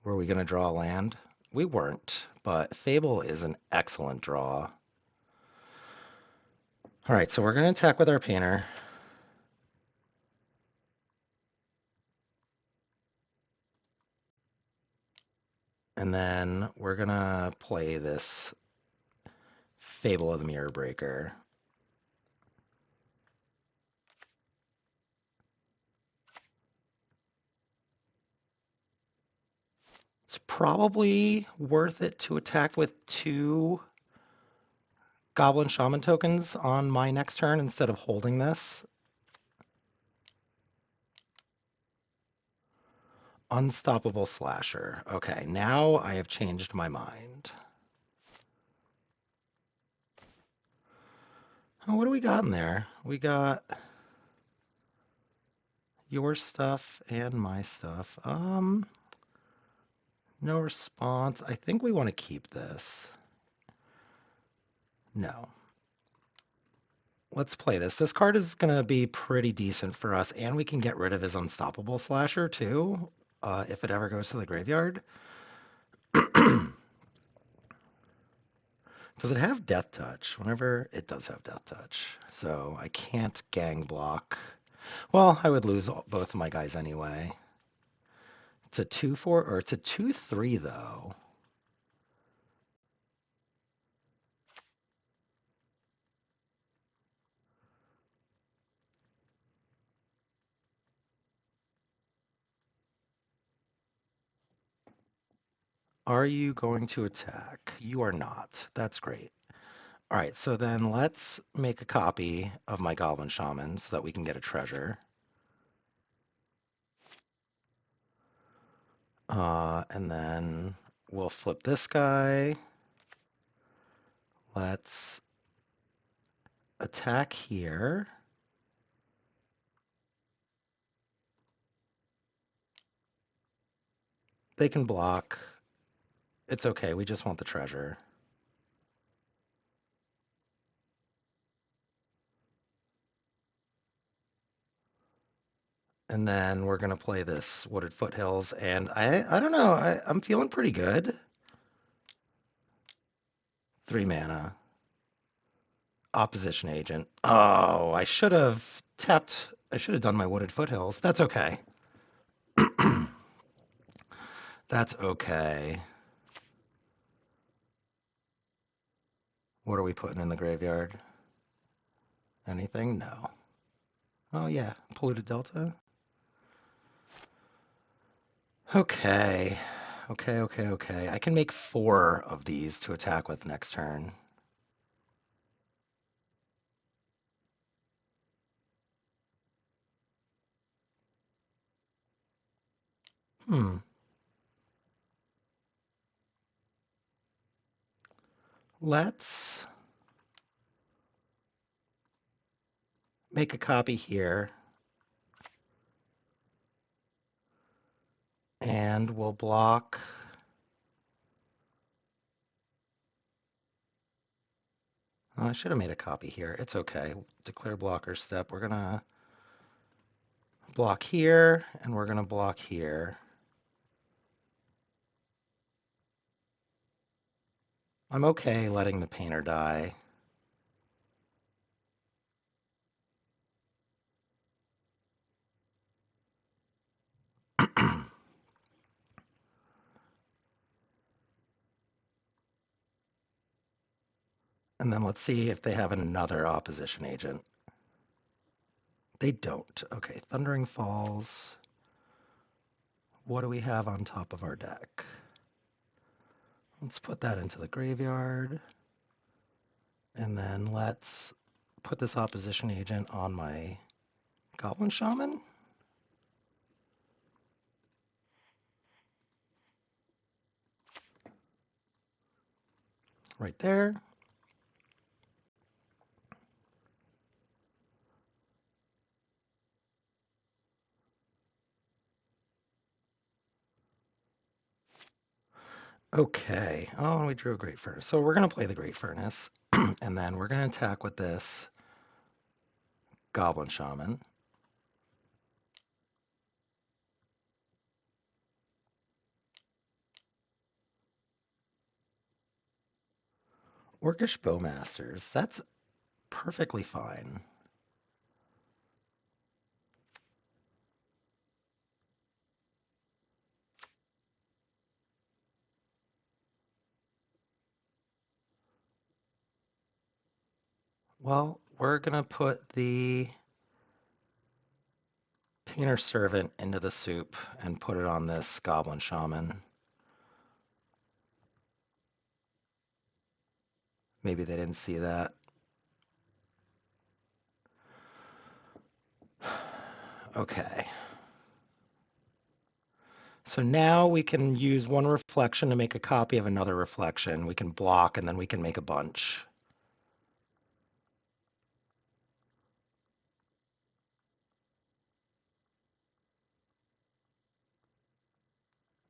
Were we going to draw a land? We weren't, but Fable is an excellent draw. All right, so we're going to attack with our painter. And then we're going to play this Fable of the Mirror Breaker. It's probably worth it to attack with 2 Goblin Shaman tokens on my next turn instead of holding this. Unstoppable Slasher. Okay, now I have changed my mind. Oh, what do we got in there? We got your stuff and my stuff. No response. I think we want to keep this. No. Let's play this. This card is going to be pretty decent for us, and we can get rid of his Unstoppable Slasher, too, if it ever goes to the graveyard. Does it have Death Touch? Whenever it does have Death Touch. So I can't gang block. Well, I would lose both of my guys anyway. It's a 2-4, or it's a 2-3, though. Are you going to attack? You are not. That's great. All right, so then let's make a copy of my Goblin Shaman so that we can get a treasure. And then we'll flip this guy. Let's attack here. They can block. It's okay, we just want the treasure. And then we're going to play this Wooded Foothills, and I don't know, I'm feeling pretty good. 3 mana. Opposition agent. Oh, I should have done my Wooded Foothills. That's okay. That's okay. What are we putting in the graveyard? Anything? No. Oh yeah, Polluted Delta. Okay. Okay. I can make 4 of these to attack with next turn. Hmm. Let's make a copy here. And we'll block. Oh, I should have made a copy here. It's okay. Declare blocker step. We're going to block here, and we're going to block here. I'm okay letting the painter die. And then let's see if they have another opposition agent. They don't. Okay, Thundering Falls. What do we have on top of our deck? Let's put that into the graveyard. And then let's put this opposition agent on my Goblin Shaman. Right there. Okay. Oh, we drew a Great Furnace. So we're going to play the Great Furnace. And then we're going to attack with this Goblin Shaman. Orcish Bowmasters. That's perfectly fine. Well, we're going to put the Painter Servant into the soup and put it on this Goblin Shaman. Maybe they didn't see that. Okay. So now we can use one reflection to make a copy of another reflection. We can block, and then we can make a bunch.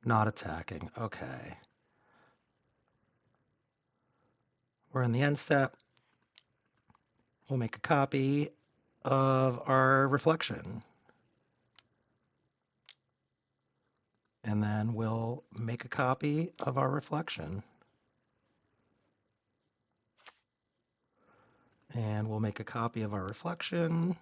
Not attacking. Okay. We're in the end step. we'll make a copy of our reflection. And then we'll make a copy of our reflection. And we'll make a copy of our reflection.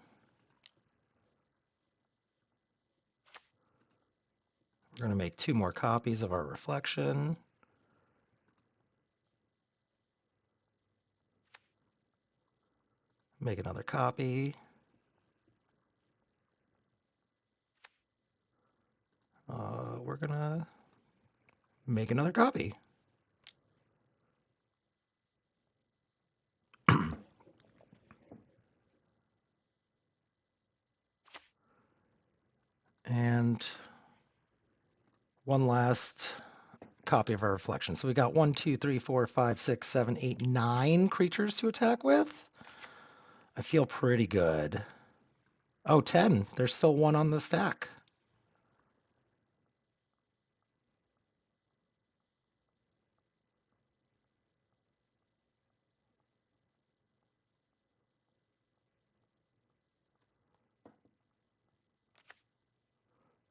We're going to make 2 more copies of our reflection. Make another copy. We're going to make another copy. And one last copy of our reflection. So we got 1, 2, 3, 4, 5, 6, 7, 8, 9 creatures to attack with. I feel pretty good. Oh, 10. There's still 1 on the stack.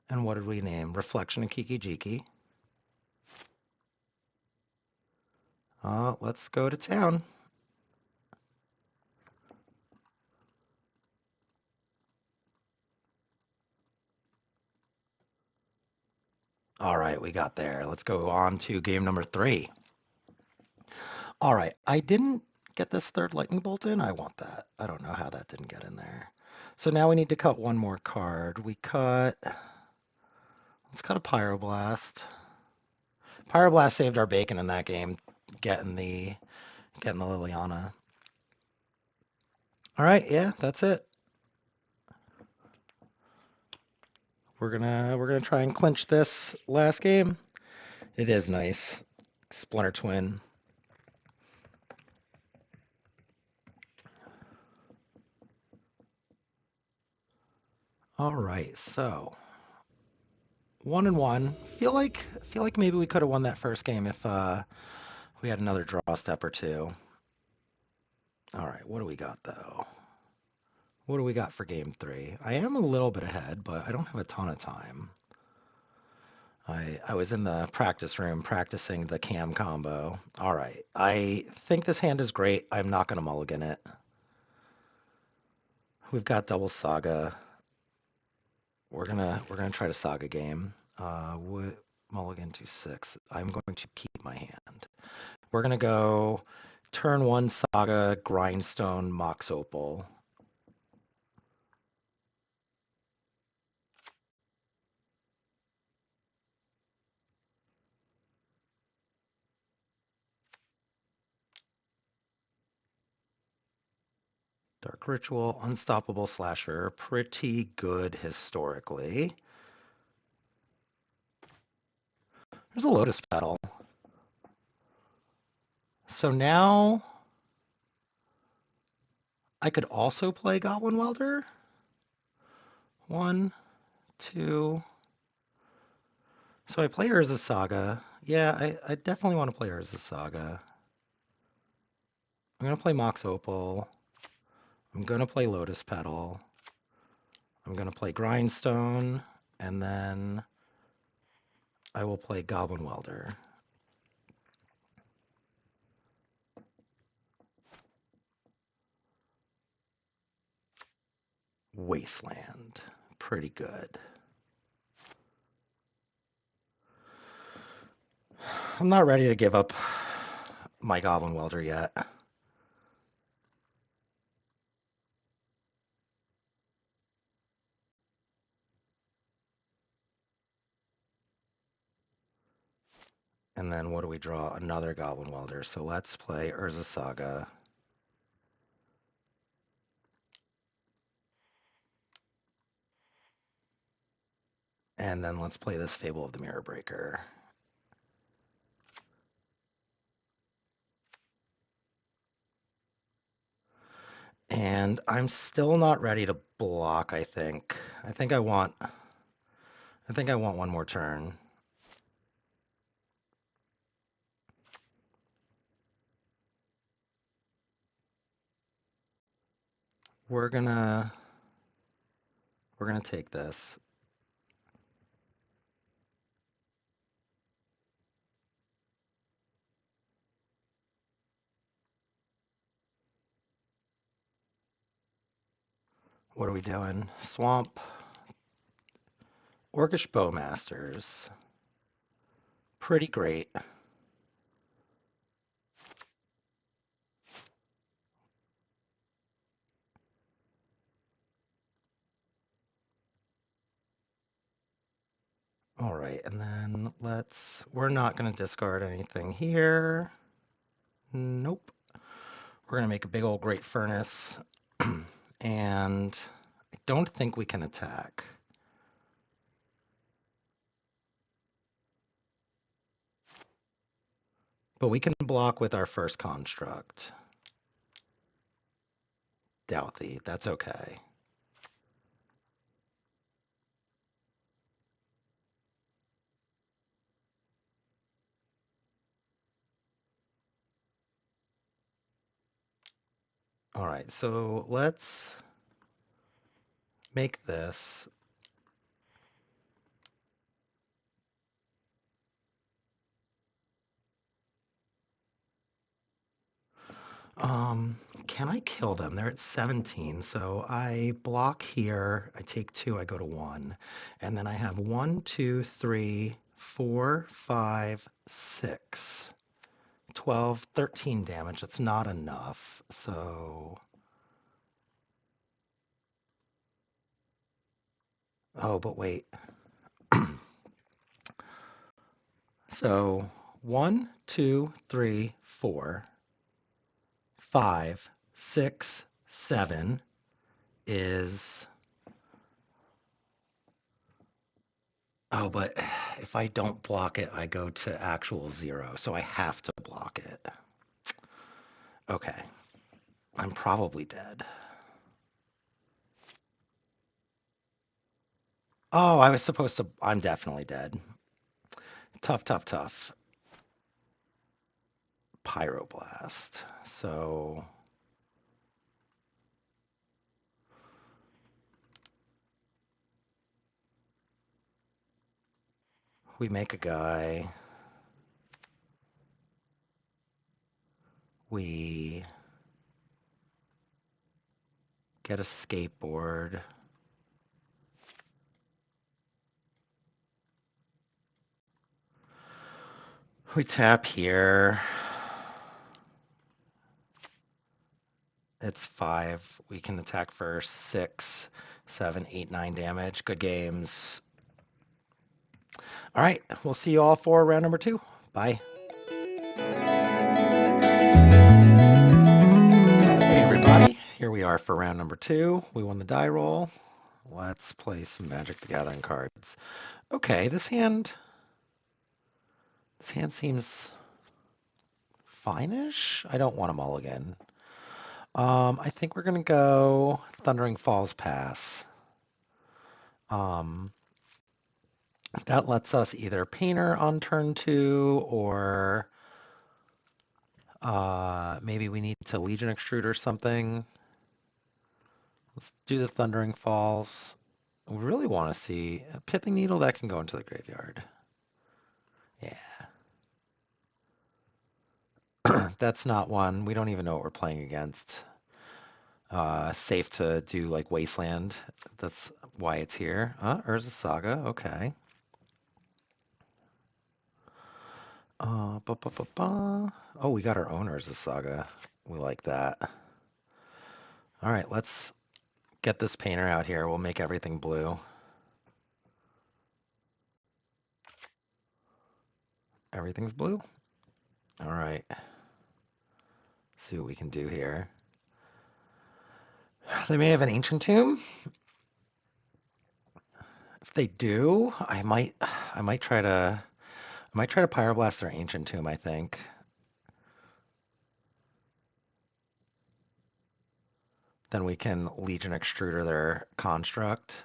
And what did we name? Reflection and Kiki Jiki. Let's go to town. All right, we got there. Let's go on to game number 3. All right, I didn't get this third lightning bolt in. I want that. I don't know how that didn't get in there. So now we need to cut 1 more card. Let's cut a Pyroblast. Pyroblast saved our bacon in that game, getting the Liliana. All right, yeah, that's it. We're gonna try and clinch this last game. It is nice. Splinter Twin. All right, so 1-1. Feel like maybe we could have won that first game if we had another draw step or 2. All right, what do we got though? What do we got for game 3? I am a little bit ahead, but I don't have a ton of time. I was in the practice room practicing the cam combo. All right, I think this hand is great. I'm not going to mulligan it. We've got double Saga. We're gonna try to Saga game. Mulligan to 6. I'm going to keep my hand. We're gonna go turn 1 Saga, Grindstone, Mox Opal. Dark Ritual, Unstoppable Slasher, pretty good historically. There's a Lotus Petal. So now I could also play Goblin Welder. 1, 2. So I play Urza Saga. Yeah, I definitely want to play Urza Saga. I'm going to play Mox Opal. I'm going to play Lotus Petal. I'm going to play Grindstone. And then I will play Goblin Welder. Wasteland. Pretty good. I'm not ready to give up my Goblin Welder yet. And then what do we draw? Another Goblin Welder. So let's play Urza Saga. And then let's play this Fable of the Mirror Breaker. And I'm still not ready to block, I think. I think I want 1 more turn. we're gonna take this. What are we doing? Swamp, Orcish Bowmasters. Pretty great. All right, and then we're not going to discard anything here. Nope. We're going to make a big old Great Furnace. And I don't think we can attack. But we can block with our first construct. Douthy, that's okay. All right, so let's make this. Can I kill them? They're at 17, so I block here, I take 2, I go to 1. And then I have 1, 2, 3, 4, 5, 6. 12, 13 damage. That's not enough, so... Oh, but wait. So 1, 2, 3, 4, 5, 6, 7 is... Oh, but if I don't block it, I go to actual 0, so I have to block it. Okay. I'm probably dead. Oh, I was supposed to... I'm definitely dead. Tough, tough, tough. Pyroblast. So... we make a guy. We get a skateboard. We tap here. It's 5. We can attack for 6, 7, 8, 9 damage. Good games. All right, we'll see you all for round number 2. Bye. Hey everybody, here we are for round number 2. We won the die roll. Let's play some Magic the Gathering cards. Okay, this hand seems fine-ish. I don't want a mulligan. I think we're gonna go Thundering Falls Pass. That lets us either Painter on turn 2, or maybe we need to Legion Extrude or something. Let's do the Thundering Falls. We really want to see a Pithing Needle that can go into the graveyard. Yeah. That's not one. We don't even know what we're playing against. Safe to do like Wasteland. That's why it's here. Urza Saga. Okay. Oh, we got our own Urza Saga. We like that. All right, let's get this painter out here. We'll make everything blue. Everything's blue. All right. See what we can do here. They may have an Ancient Tomb. If they do, I might try to Pyroblast their Ancient Tomb, I think. Then we can Legion Extruder their Construct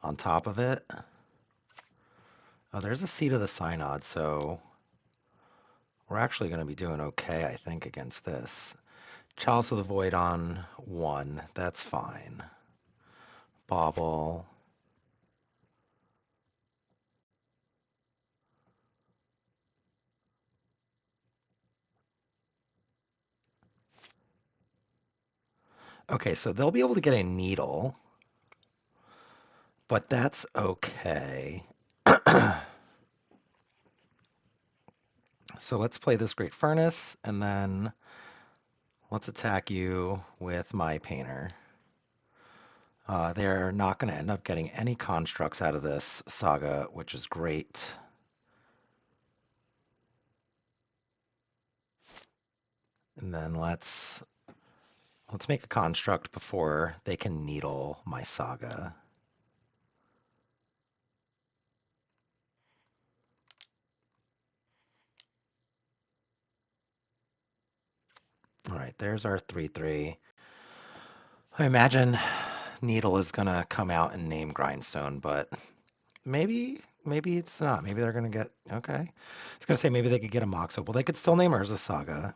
on top of it. Oh, there's a Seed of the Synod, so we're actually going to be doing okay, I think, against this. Chalice of the Void on 1. That's fine. Bauble. Okay, so they'll be able to get a needle, but that's okay. So let's play this Great Furnace, and then let's attack you with my Painter. They're not going to end up getting any constructs out of this saga, which is great. And then let's make a construct before they can needle my saga. All right, there's our 3/3. I imagine Needle is gonna come out and name Grindstone, but maybe it's not. Maybe they're gonna get okay. I was gonna say maybe they could get a Mox Opal. They could still name Urza Saga.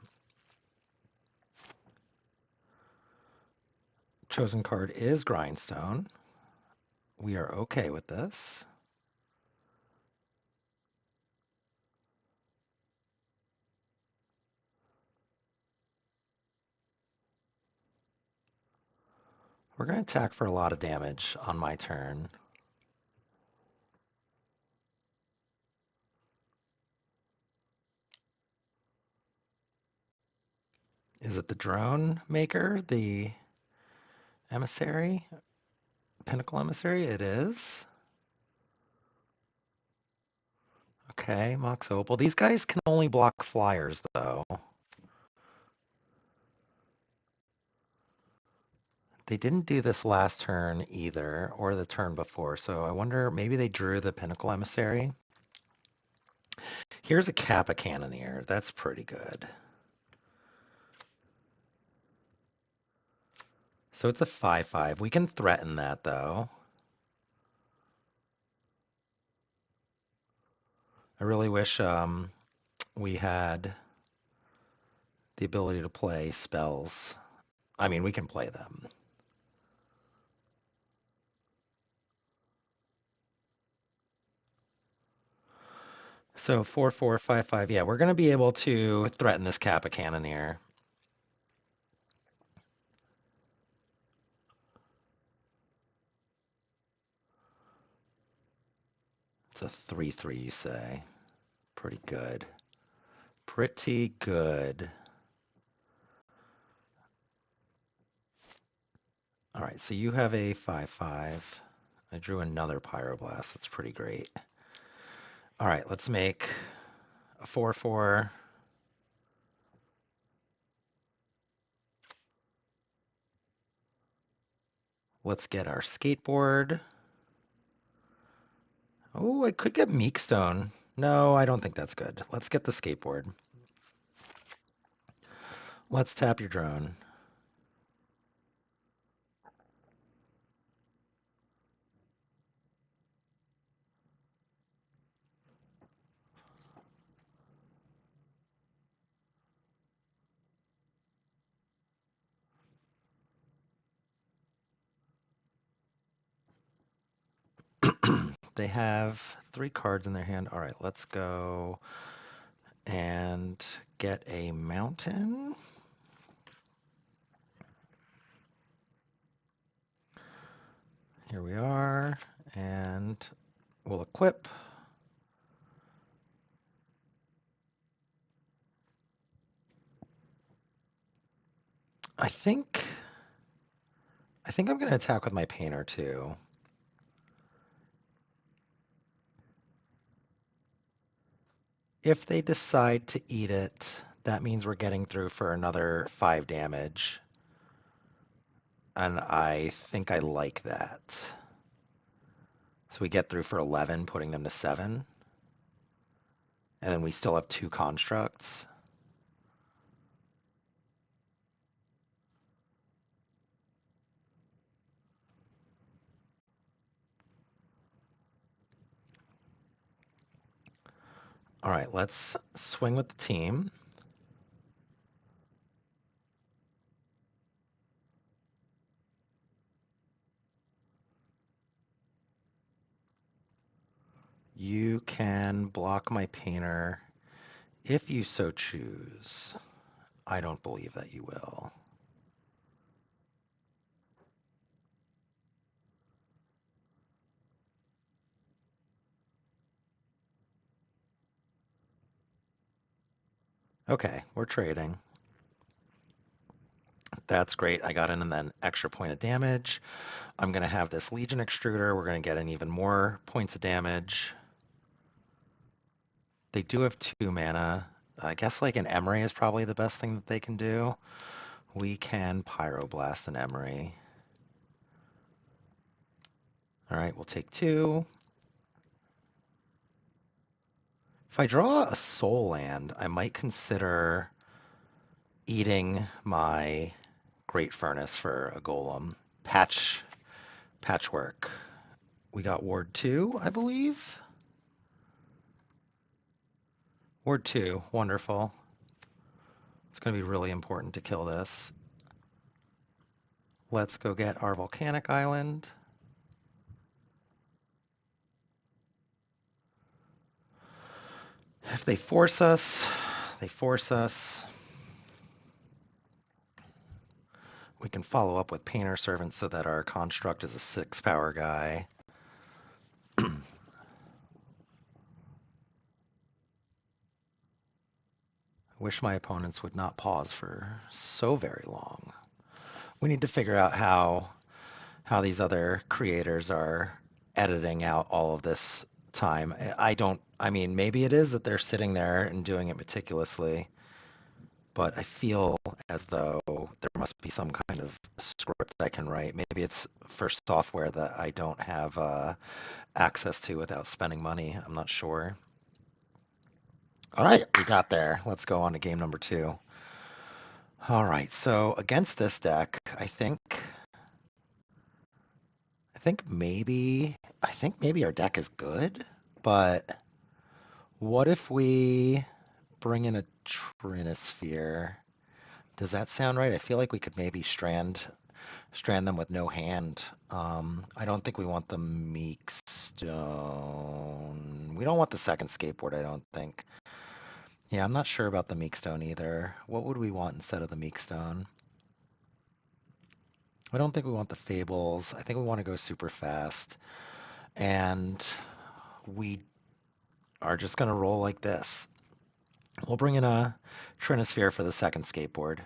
Chosen card is Grindstone. We are okay with this. We're gonna attack for a lot of damage on my turn. Is it the drone maker, the emissary? Pinnacle emissary? It is. Okay, Mox Opal. These guys can only block flyers, though. They didn't do this last turn either, or the turn before, so I wonder, maybe they drew the Pinnacle Emissary. Here's a Kappa Cannoneer. That's pretty good. So it's a 5/5. We can threaten that, though. I really wish we had the ability to play spells. I mean, we can play them. So 4/4, 5/5. Yeah, we're going to be able to threaten this Kappa Cannoneer. It's a 3/3, you say. Pretty good. Pretty good. All right, so you have a 5/5. I drew another Pyroblast. That's pretty great. All right, let's make a 4/4. Let's get our skateboard. Oh, I could get Meekstone. No, I don't think that's good. Let's get the skateboard. Let's tap your drone. They have 3 cards in their hand. All right, let's go and get a mountain. Here we are, and we'll equip. I think I'm going to attack with my painter too. If they decide to eat it, that means we're getting through for another 5 damage. And I think I like that. So we get through for 11, putting them to 7. And then we still have 2 constructs. All right, let's swing with the team. You can block my painter if you so choose. I don't believe that you will. Okay, we're trading. That's great. I got in and then extra point of damage. I'm going to have this Legion Extruder. We're going to get in even more points of damage. They do have 2 mana. I guess like an Emery is probably the best thing that they can do. We can Pyroblast an Emery. All right, we'll take 2. If I draw a Soul Land, I might consider eating my Great Furnace for a Golem. Patchwork. We got Ward 2, I believe. Ward 2, wonderful. It's going to be really important to kill this. Let's go get our Volcanic Island. If they force us, they force us. We can follow up with Painter Servant so that our construct is a 6-power guy. Wish my opponents would not pause for so very long. We need to figure out how these other creators are editing out all of this time. I mean, maybe it is that they're sitting there and doing it meticulously, but I feel as though there must be some kind of script I can write. Maybe it's for software that I don't have access to without spending money. I'm not sure. All right, we got there. Let's go on to game number 2. All right, so against this deck, I think maybe our deck is good, but what if we bring in a Trinisphere? Does that sound right? I feel like we could maybe strand them with no hand. I don't think we want the Meek Stone. We don't want the second skateboard, I don't think. Yeah, I'm not sure about the Meek Stone either. What would we want instead of the Meek Stone? I don't think we want the Fables. I think we want to go super fast. And we are just going to roll like this. We'll bring in a Trinisphere for the second skateboard.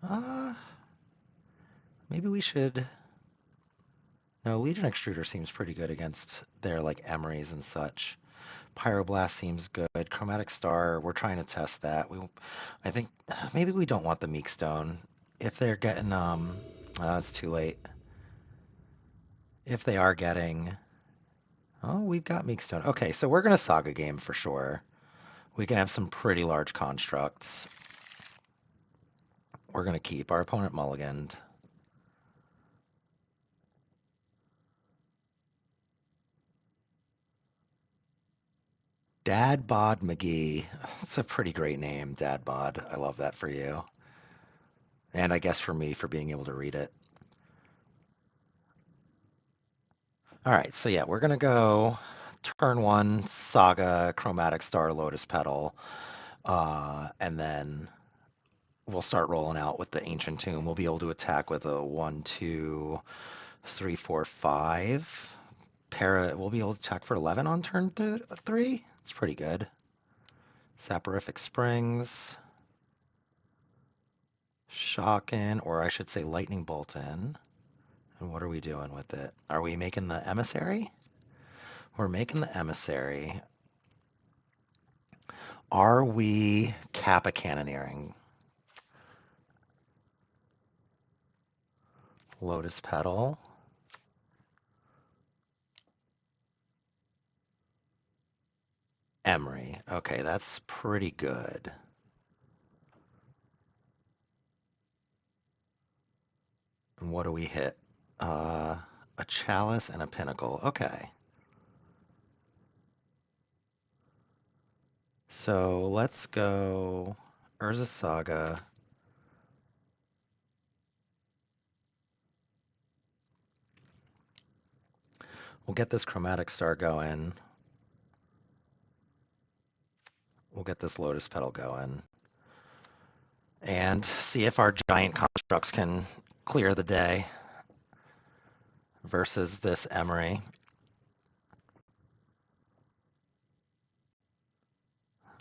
Uh, maybe we should... No, Legion Extruder seems pretty good against their like Emerys and such. Pyroblast seems good. Chromatic Star, we're trying to test that. I think maybe we don't want the Meek Stone. If they're getting, it's too late. If they are getting, oh, we've got Meek Stone. Okay, so we're gonna Saga game for sure. We can have some pretty large constructs. We're gonna keep our opponent mulliganed. Dad Bod McGee. That's a pretty great name, Dad Bod. I love that for you. And I guess for me for being able to read it. All right, so yeah, we're gonna go turn 1, Saga, Chromatic Star, Lotus Petal, and then we'll start rolling out with the Ancient Tomb. We'll be able to attack with a 1, 2, 3, 4, 5. We'll be able to attack for 11 on turn 3. It's pretty good. Saporific Springs. Shock in, or I should say Lightning Bolt in. And what are we doing with it? Are we making the Emissary? We're making the Emissary. Are we Kappa Cannoneering? Lotus Petal. Emery. Okay, that's pretty good. And what do we hit? A Chalice and a Pinnacle. Okay. So let's go Urza Saga. We'll get this chromatic star going. We'll get this lotus petal going. And see if our giant constructs can clear the day versus this emery.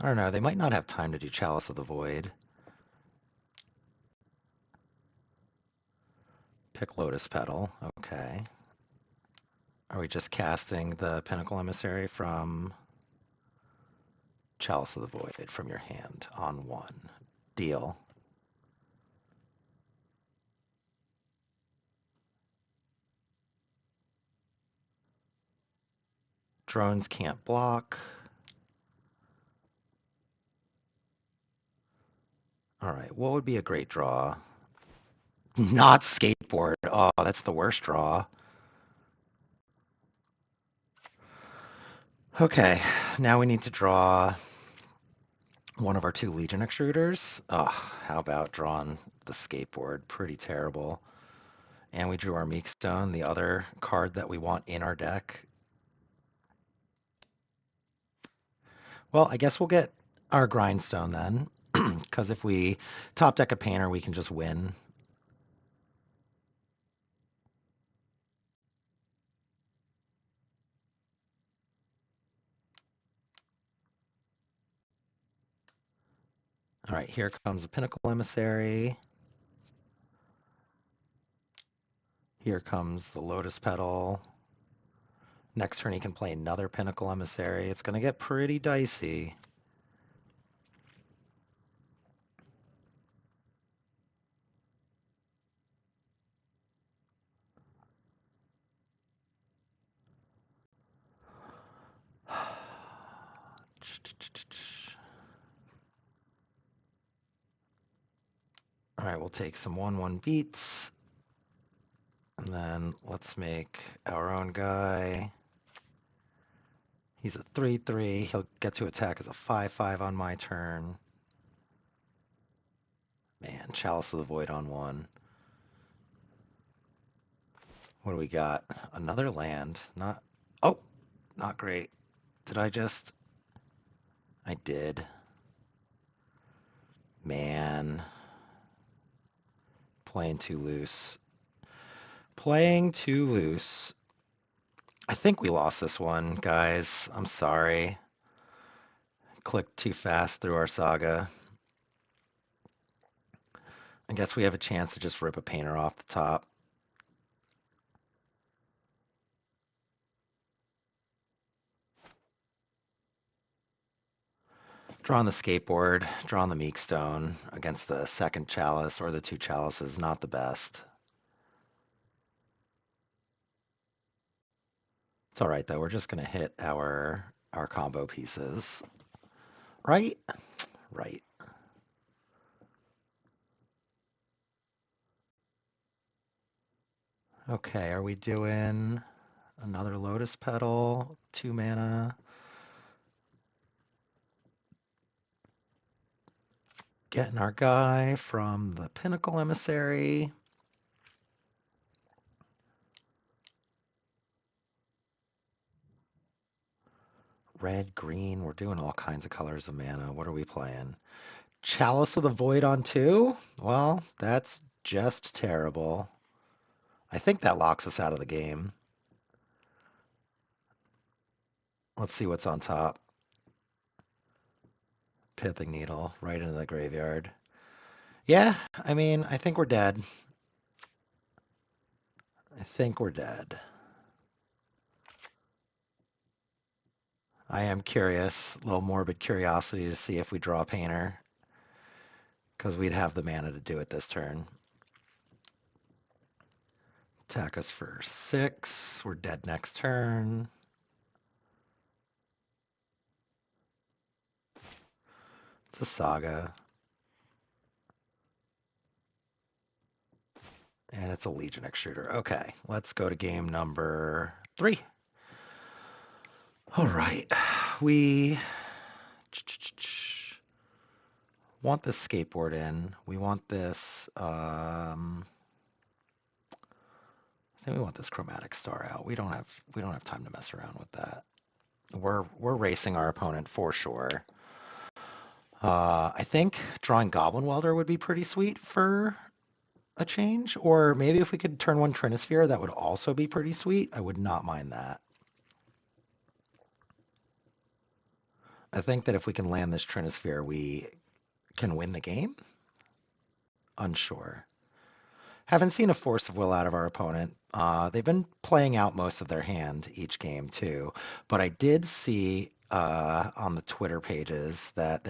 I don't know, they might not have time to do Chalice of the Void. Pick Lotus Petal, okay. Are we just casting the Pinnacle Emissary from Chalice of the Void from your hand on one? Deal. Drones can't block. All right, what would be a great draw? Not skateboard. Oh, that's the worst draw. Okay, now we need to draw one of our two Legion extruders. Oh, how about drawing the skateboard? Pretty terrible. And we drew our Meekstone, the other card that we want in our deck. Well, I guess we'll get our Grindstone then, because if we top deck a Painter, we can just win. All right, here comes the Pinnacle Emissary. Here comes the Lotus Petal. Next turn, he can play another Pinnacle Emissary. It's going to get pretty dicey. All right, we'll take some 1/1 beats. And then let's make our own guy. He's a 3/3. He'll get to attack as a 5/5 on my turn. Man, Chalice of the Void on one. What do we got? Another land. Not. Oh, not great. Did I just. I did. Man. Playing too loose. Playing too loose. I think we lost this one, guys. I'm sorry. Clicked too fast through our saga. I guess we have a chance to just rip a painter off the top. Drawing the skateboard, drawing the Meekstone against the second chalice or the two chalices, not the best. It's all right though. We're just gonna hit our combo pieces. Right? Right. Okay, are we doing another Lotus Petal? 2 mana. Getting our guy from the Pinnacle Emissary. Red, green, we're doing all kinds of colors of mana. What are we playing? Chalice of the Void on 2? Well, that's just terrible. I think that locks us out of the game. Let's see what's on top. Pithing Needle, right into the graveyard. Yeah, I mean, I think we're dead. I think we're dead. I am curious, a little morbid curiosity to see if we draw a painter, because we'd have the mana to do it this turn. Attack us for 6. We're dead next turn. It's a saga. And it's a Legion extruder. Okay, let's go to game number 3. All right, we want this skateboard in. We want this Then we want this chromatic star out. We don't have time to mess around with that. We're racing our opponent for sure. I think drawing Goblin Welder would be pretty sweet for a change, or maybe if we could turn one Trinisphere, that would also be pretty sweet. I would not mind that. I think that if we can land this Trinisphere, we can win the game. Unsure. Haven't seen a force of will out of our opponent. They've been playing out most of their hand each game too, but I did see on the Twitter pages that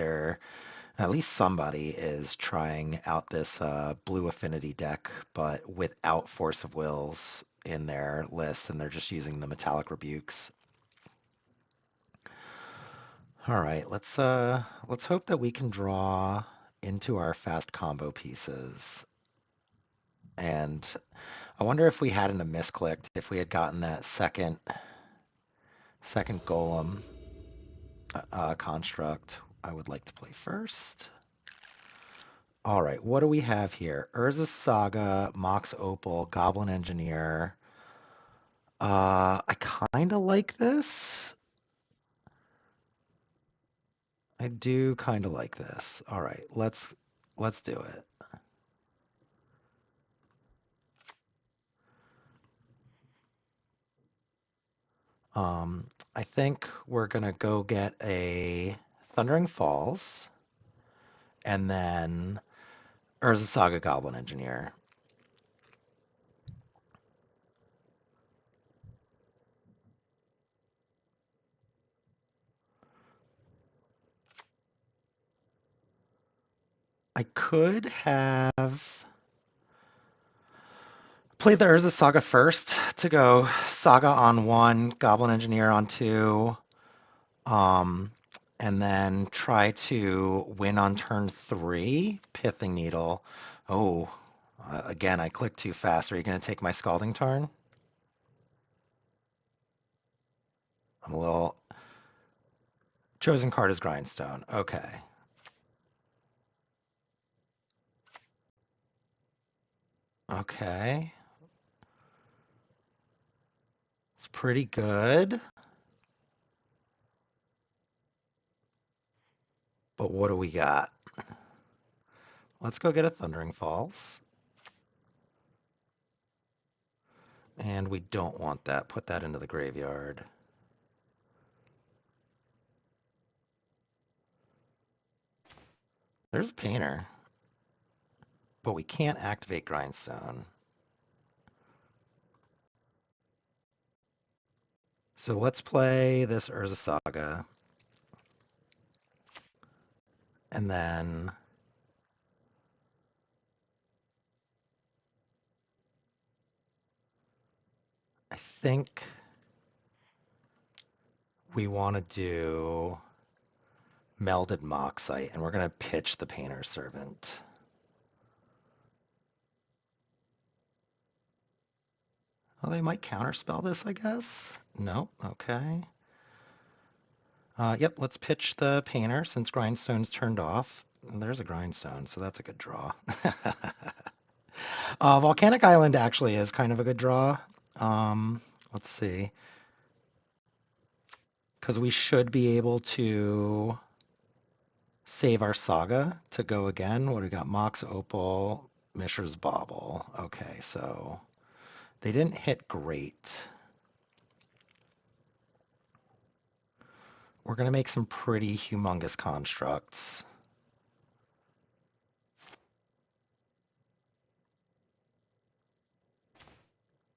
at least somebody is trying out this blue affinity deck, but without force of wills in their list, and they're just using the metallic rebukes. All right, let's hope that we can draw into our fast combo pieces. And I wonder if we hadn't have misclicked, if we had gotten that second golem construct, I would like to play first. All right, what do we have here? Urza Saga, Mox Opal, Goblin Engineer. I kind of like this. I do kind of like this. All right, let's do it. I think we're gonna go get a Thundering Falls, and then Urza Saga Goblin Engineer. I could have played the Urza Saga first to go Saga on 1, Goblin Engineer on 2, um, and then try to win on turn 3, Pithing Needle. Oh, again, I clicked too fast. Are you going to take my Scalding Tarn? I'm a little... Chosen card is Grindstone. Okay. Okay. It's pretty good. But what do we got? Let's go get a Thundering Falls. And we don't want that. Put that into the graveyard. There's a Painter. But we can't activate Grindstone. So let's play this Urza Saga. And then I think we want to do Melded Moxite, and we're going to pitch the Painter Servant. Well, they might counterspell this, I guess. No, okay. Yep, let's pitch the Painter since Grindstone's turned off. And there's a Grindstone, so that's a good draw. Volcanic Island actually is kind of a good draw. Let's see. Because we should be able to save our Saga to go again. What do we got? Mox Opal, Mishra's Bauble. Okay, so they didn't hit great. We're going to make some pretty humongous constructs.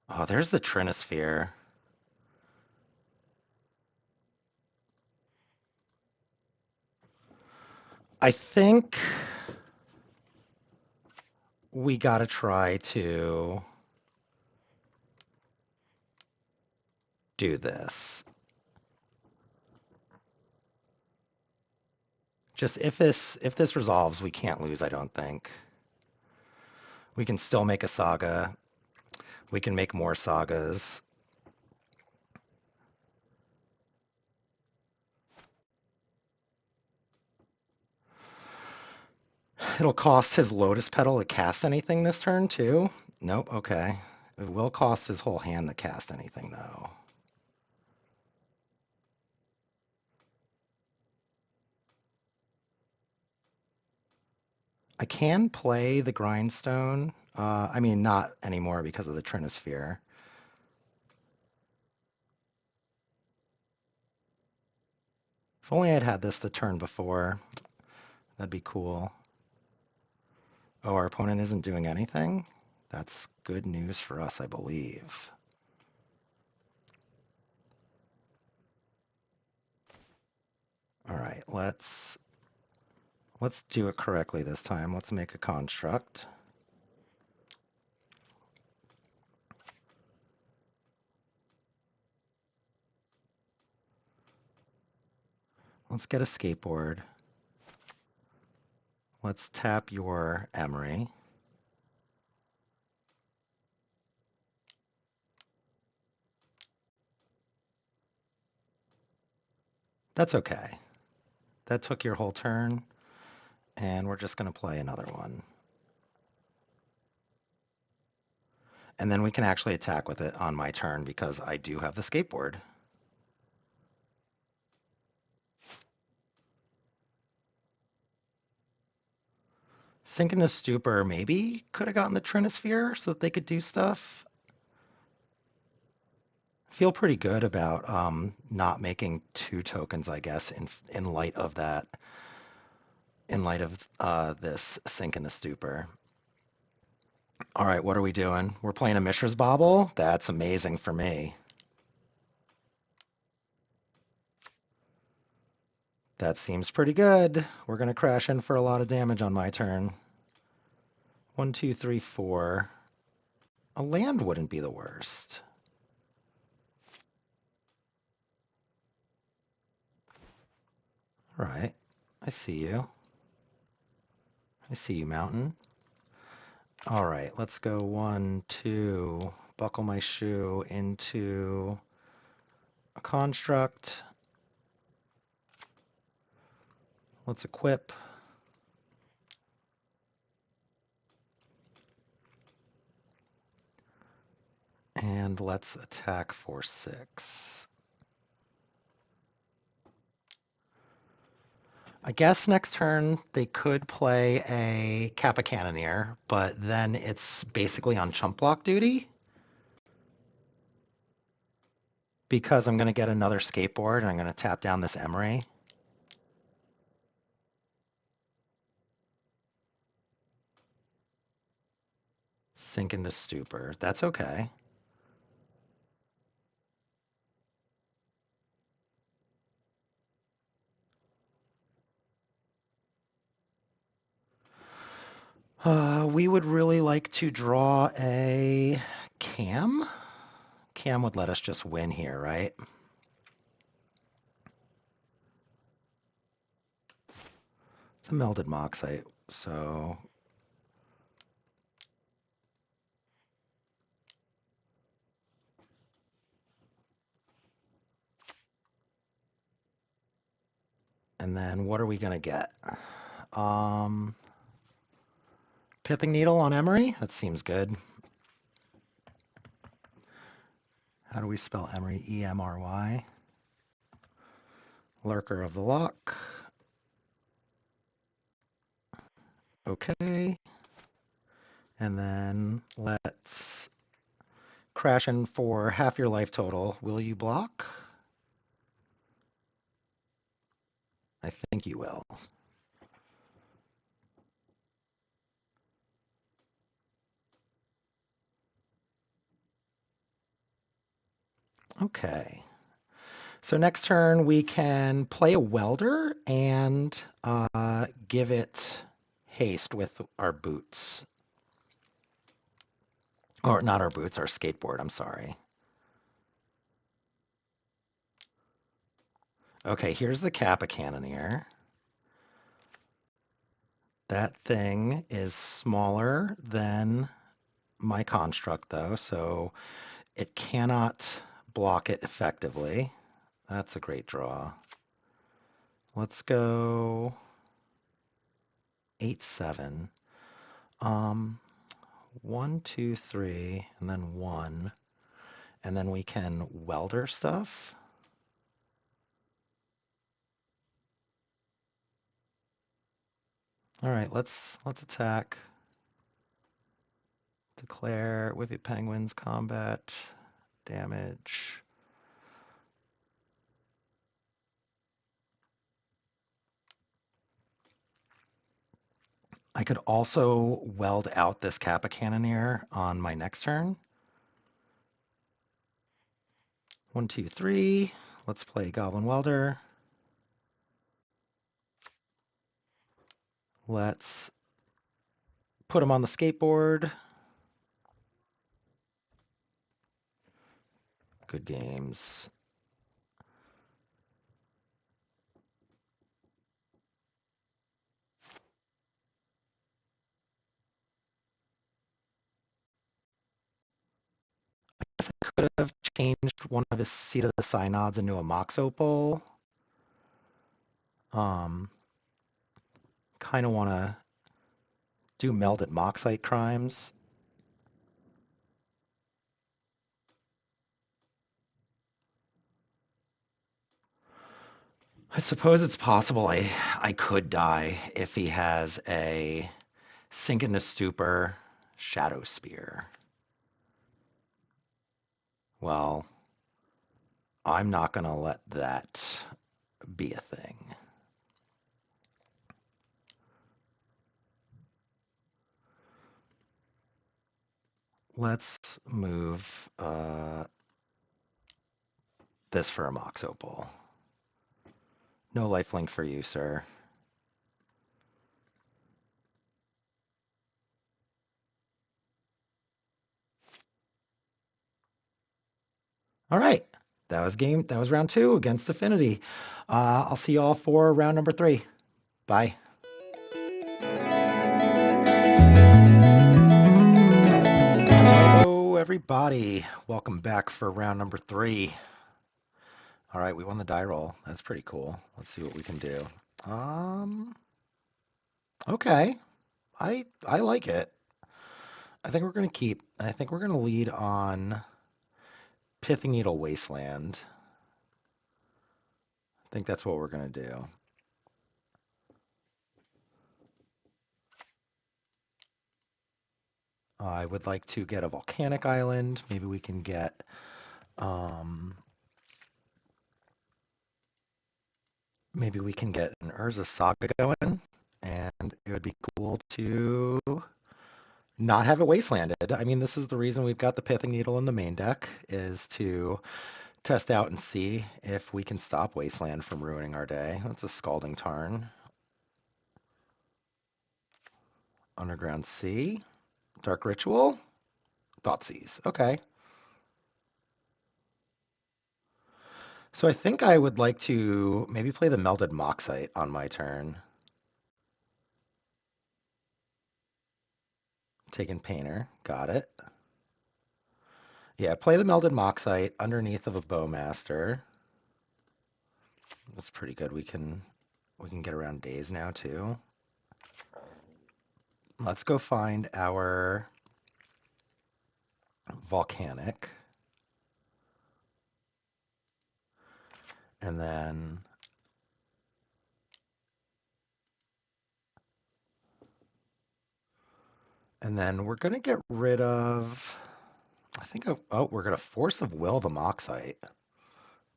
Oh, there's the Trinisphere. I think we got to try to do this. Just if this resolves, we can't lose, I don't think. We can still make a Saga. We can make more Sagas. It'll cost his Lotus Petal to cast anything this turn, too? Nope, okay. It will cost his whole hand to cast anything, though. I can play the Grindstone. I mean, not anymore because of the Trinisphere. If only I'd had this the turn before, that'd be cool. Oh, our opponent isn't doing anything? That's good news for us, I believe. All right, let's do it correctly this time. Let's make a construct. Let's get a skateboard. Let's tap your Emery. That's okay. That took your whole turn, and we're just going to play another one. And then we can actually attack with it on my turn because I do have the skateboard. Sink into Stupor maybe could have gotten the Trinisphere so that they could do stuff. Feel pretty good about not making 2 tokens, I guess, in light of that, in light of this Sink into Stupor. All right, what are we doing? We're playing a Mishra's Bauble? That's amazing for me. That seems pretty good. We're going to crash in for a lot of damage on my turn. 1, 2, 3, 4. A land wouldn't be the worst. All right, I see you. I see you, Mountain. All right, let's go 1, 2, buckle my shoe into a construct. Let's equip. And let's attack for 6. I guess next turn they could play a Kappa Cannoneer, but then it's basically on chump block duty. Because I'm going to get another skateboard and I'm going to tap down this Emery. Sink into Stupor. That's okay. We would really like to draw a Cam. Cam would let us just win here, right? It's a melded Moxite, so... And then what are we going to get? Pithing Needle on Emery? That seems good. How do we spell Emery? E-M-R-Y. Lurker of the Lock. Okay. And then let's crash in for half your life total. Will you block? I think you will. Okay. So next turn we can play a welder and give it haste with our boots. Or not our boots, our skateboard, I'm sorry. Okay, here's the Kappa Cannoneer. That thing is smaller than my construct though, so it cannot block it effectively. That's a great draw. Let's go 8-7. 1, 2, 3, and then 1. And then we can welder stuff. All right, let's attack. Declare Whippet Penguins combat damage. I could also weld out this Kappa Cannoneer on my next turn. 1, 2, 3. Let's play Goblin Welder. Let's put him on the skateboard. Good games. I could have changed one of his Seat of the Synods into a Mox Opal. Kind of want to do melded Moxite crimes. I suppose it's possible I could die if he has a Sink into Stupor Shadow Spear. Well, I'm not going to let that be a thing. Let's move this for a Mox Opal. No lifelink for you, sir. All right. That was round 2 against Affinity. I'll see you all for round number 3. Bye. Hello, everybody. Welcome back for round number 3. All right, we won the die roll. That's pretty cool. Let's see what we can do. Okay. I like it. I think we're going to keep. I think we're going to lead on Pithing Needle Wasteland. I think that's what we're going to do. I would like to get a volcanic island. Maybe we can get maybe we can get an Urza Saga going, and it would be cool to not have it wastelanded. I mean, this is the reason we've got the Pithing Needle in the main deck, is to test out and see if we can stop Wasteland from ruining our day. That's a Scalding Tarn. Underground Sea. Dark Ritual. Thoughtseize. Okay. So I think I would like to maybe play the Melded Moxite on my turn. Taking Painter. Got it. Yeah, play the Melded Moxite underneath of a Bowmaster. That's pretty good. We can get around days now too. Let's go find our Volcanic. And then we're going to get rid of, I think, we're going to Force of Will the Moxite.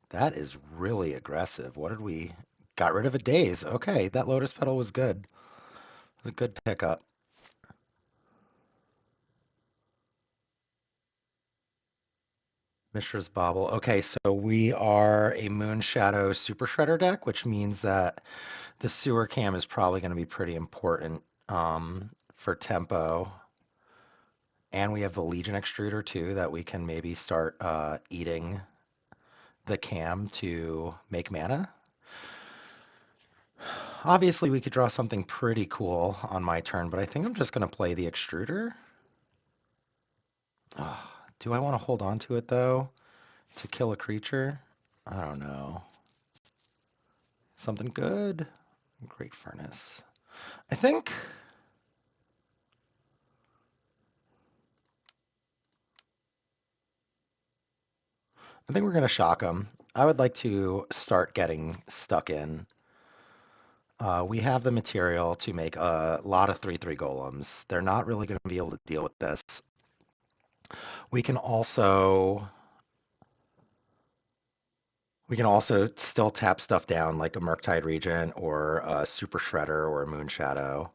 That is really aggressive. What did we, got rid of a Daze. Okay, that Lotus Petal was good. A good pickup. Mishra's Bauble. Okay, so we are a Moon Shadow Super Shredder deck, which means that the Sewer Cam is probably going to be pretty important for tempo. And we have the Legion Extruder too, that we can maybe start eating the cam to make mana. Obviously, we could draw something pretty cool on my turn, but I think I'm just going to play the Extruder. Do I want to hold on to it, though, to kill a creature? I don't know. Something good? Great Furnace. I think I think we're going to shock them. I would like to start getting stuck in. We have the material to make a lot of 3/3 golems. They're not really going to be able to deal with this. We can also still tap stuff down like a Murktide Regent or a Super Shredder or a Moon Shadow.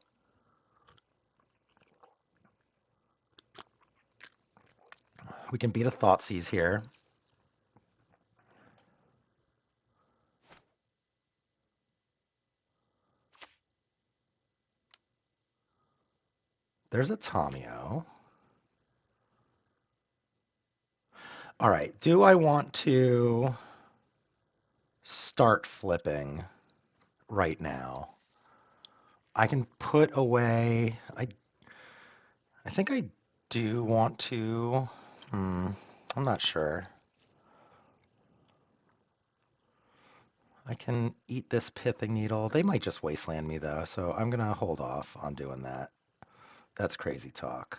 We can beat a Thoughtseize here. There's a Tomio. All right, do I want to start flipping right now? I can put away, I think I do want to, I'm not sure. I can eat this Pithing Needle. They might just wasteland me though, so I'm gonna hold off on doing that. That's crazy talk.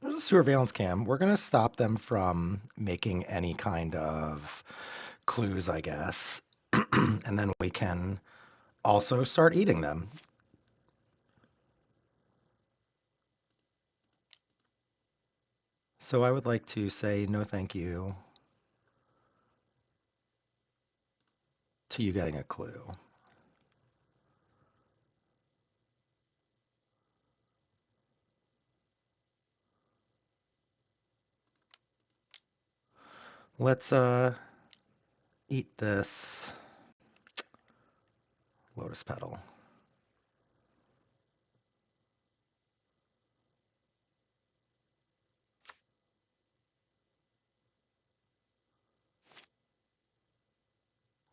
There's a surveillance cam. We're gonna stop them from making any kind of clues, I guess. And then we can also start eating them. So I would like to say no thank you to you getting a clue. Let's eat this lotus petal.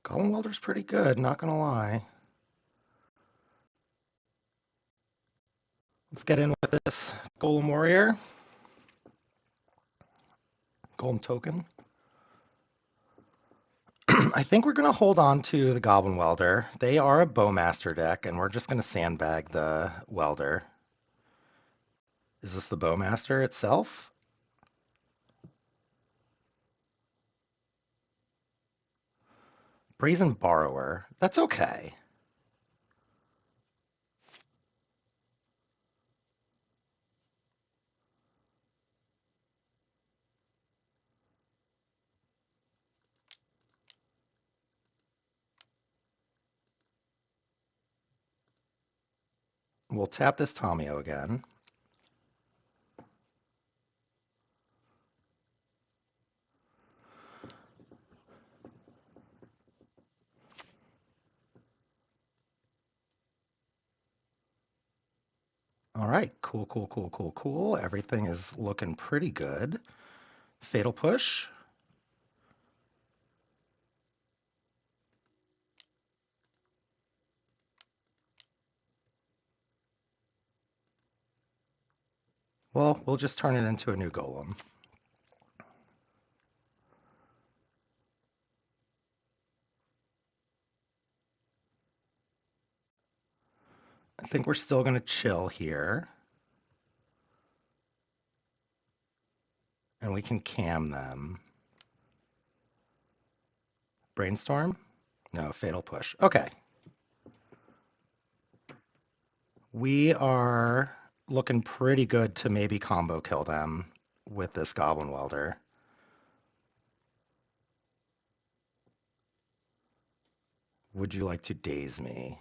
Golem Welder's pretty good, not gonna lie. Let's get in with this Golem Warrior. Golem Token. I think we're going to hold on to the Goblin Welder. They are a Bowmaster deck, and we're just going to sandbag the Welder. Is this the Bowmaster itself? Brazen Borrower. That's okay. We'll tap this Tomio again. All right, cool, cool, cool, cool, cool. Everything is looking pretty good. Fatal Push. Well, we'll just turn it into a new Golem. I think we're still going to chill here. And we can cam them. Brainstorm? No, Fatal Push. Okay. We are looking pretty good to maybe combo kill them with this Goblin Welder. Would you like to daze me?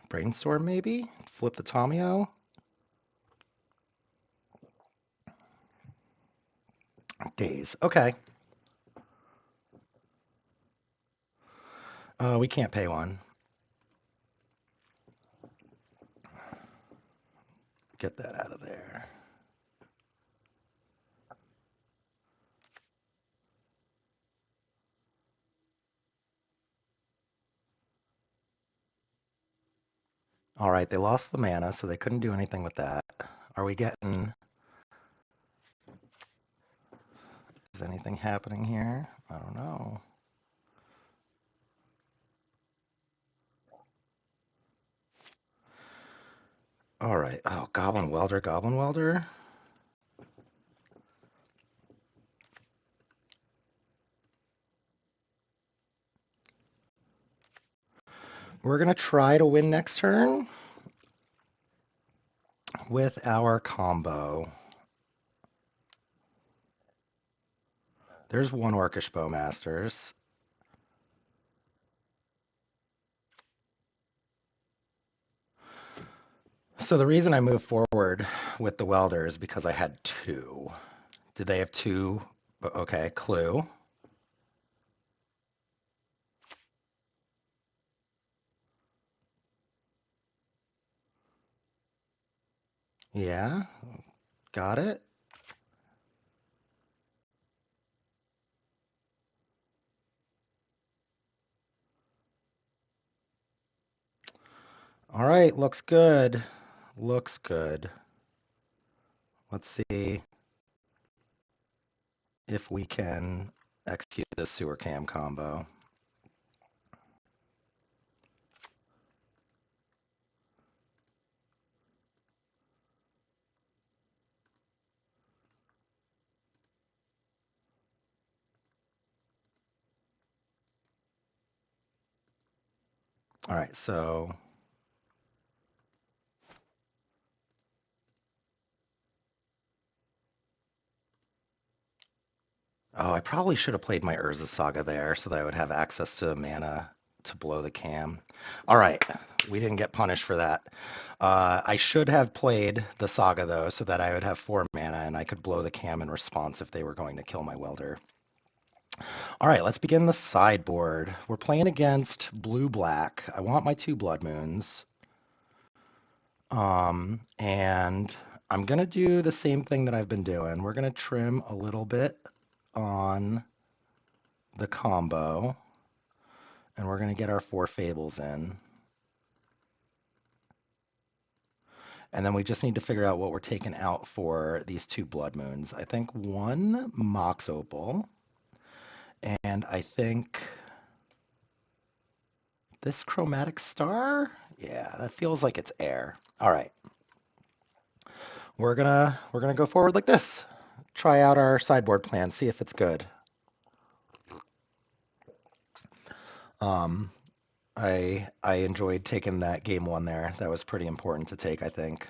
Brainstorm maybe? Flip the Tomio? Daze. Okay. We can't pay one. Get that out of there. All right, they lost the mana, so they couldn't do anything with that. Are we getting... Is anything happening here? I don't know. All right. Oh, Goblin Welder, Goblin Welder. We're going to try to win next turn with our combo. There's one Orcish Bowmasters. So the reason I moved forward with the welder is because I had two. Did they have two? Okay, clue. Yeah, got it. All right, looks good. Looks good. Let's see if we can execute this sewer cam combo. All right, so I probably should have played my Urza Saga there so that I would have access to mana to blow the cam. All right, we didn't get punished for that. I should have played the Saga though, so that I would have 4 mana and I could blow the cam in response if they were going to kill my welder. All right, let's begin the sideboard. We're playing against blue-black. I want my 2 Blood Moons. And I'm gonna do the same thing that I've been doing. We're gonna trim a little bit on the combo, and we're gonna get our 4 Fables in. And then we just need to figure out what we're taking out for these 2 Blood Moons. I think 1 Mox Opal, and I think this Chromatic Star? Yeah, that feels like it's air. All right. We're gonna go forward like this. Try out our sideboard plan, see if it's good. Um, I enjoyed taking that game 1 there. That was pretty important to take, I think.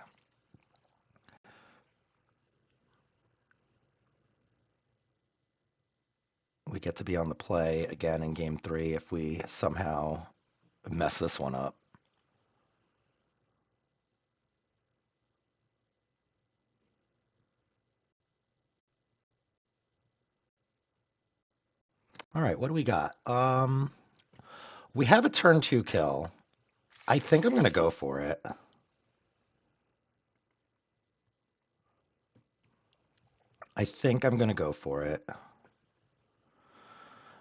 We get to be on the play again in game 3 if we somehow mess this one up. All right, what do we got? We have a turn 2 kill. I think I'm gonna go for it. I think I'm gonna go for it.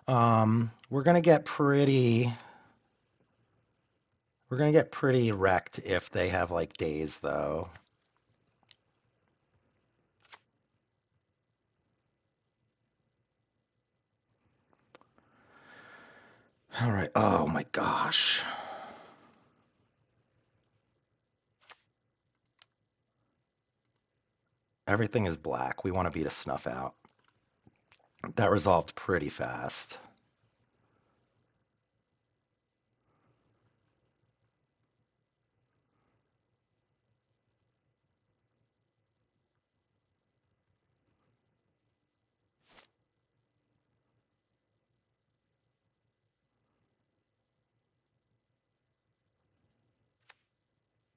We're gonna get pretty wrecked if they have like days though. All right. Oh my gosh. Everything is black. We want to beat a snuff out. That resolved pretty fast.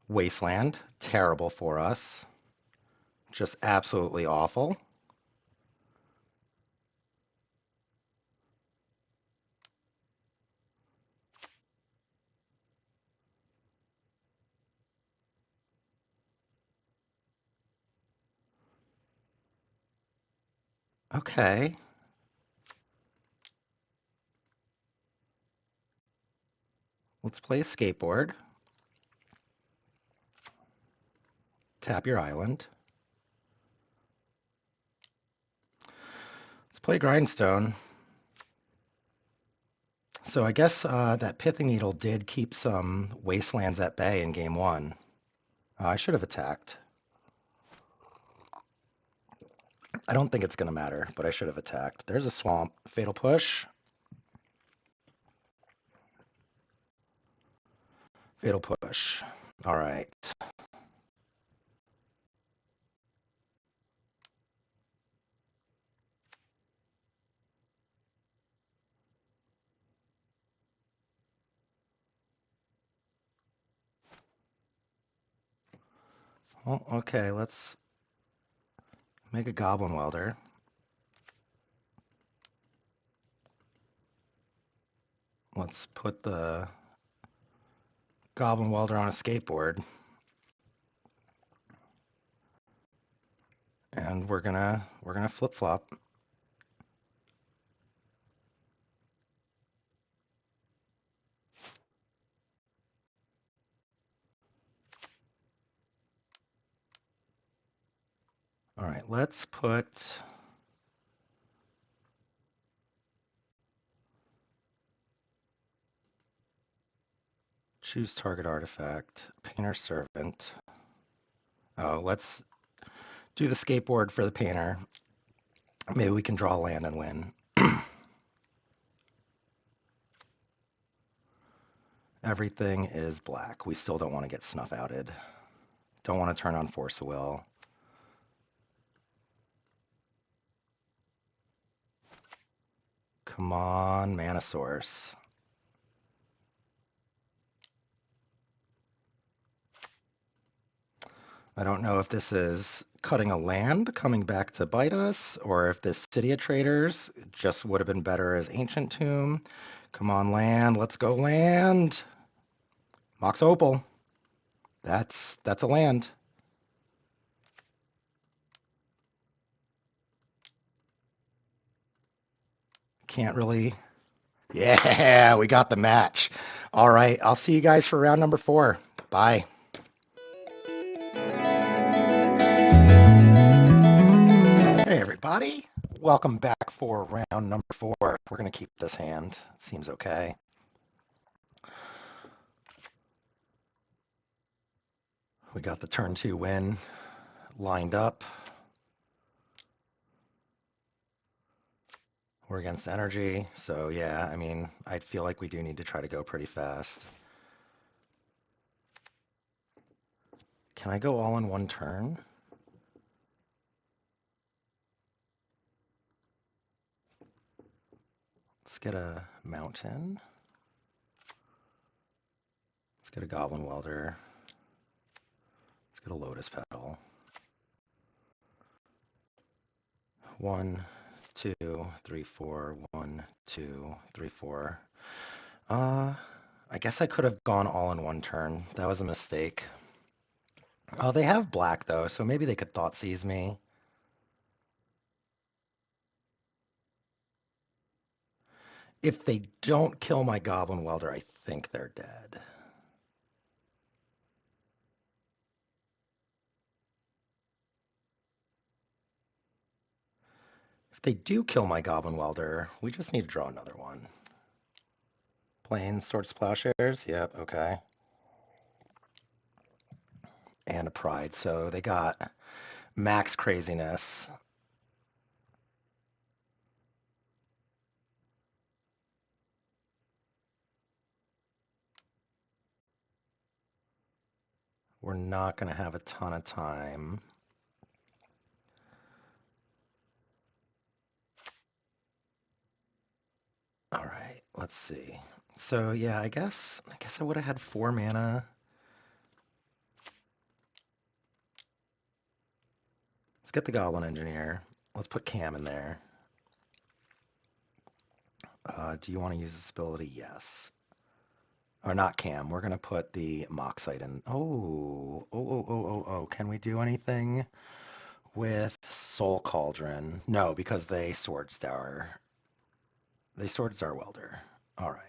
Wasteland, terrible for us. Just absolutely awful. Okay. Let's play a skateboard. Tap your island. Let's play Grindstone. So I guess that Pithing Needle did keep some Wastelands at bay in game one. I should have attacked. I don't think it's going to matter, but I should have attacked. There's a Swamp. Fatal Push. Fatal Push. All right. Well, okay, let's make a Goblin Welder. Let's put the Goblin Welder on a skateboard. And we're gonna flip-flop. All right, let's put choose target artifact, Painter Servant. Oh, let's do the skateboard for the painter. Maybe we can draw land and win. Everything is black. We still don't want to get snuff outed. Don't want to turn on Force of Will. Come on, Mana Source. I don't know if this is cutting a land coming back to bite us, or if this City of Traders just would have been better as Ancient Tomb. Come on, land. Let's go, land. Mox Opal. That's a land. Can't really. Yeah, we got the match. All right, I'll see you guys for round number 4. Bye. Hey, everybody. Welcome back for round number 4. We're going to keep this hand. Seems okay. We got the turn 2 win lined up. We're against energy, so yeah, I mean, I feel like we do need to try to go pretty fast. Can I go all in one turn? Let's get a mountain. Let's get a Goblin Welder. Let's get a Lotus Petal. 1, 2, 3, 4. 1, 2, 3, 4. I guess I could have gone all in one turn. That was a mistake. Oh, they have black though, so maybe they could Thoughtseize me. If they don't kill my Goblin Welder, I think they're dead. If they do kill my Goblin Welder, we just need to draw another one. Plains, Swords, Plowshares. Yep, okay. And a Pride. So they got max craziness. We're not going to have a ton of time. All right, let's see. So yeah, I guess I would have had 4 mana. Let's get the Goblin Engineer. Let's put Cam in there. Do you want to use this ability? Yes. Or not Cam. We're going to put the Moxite in. Oh. Can we do anything with Soul Cauldron? No, because they Swords Tower. They Swords Tower Welder. All right.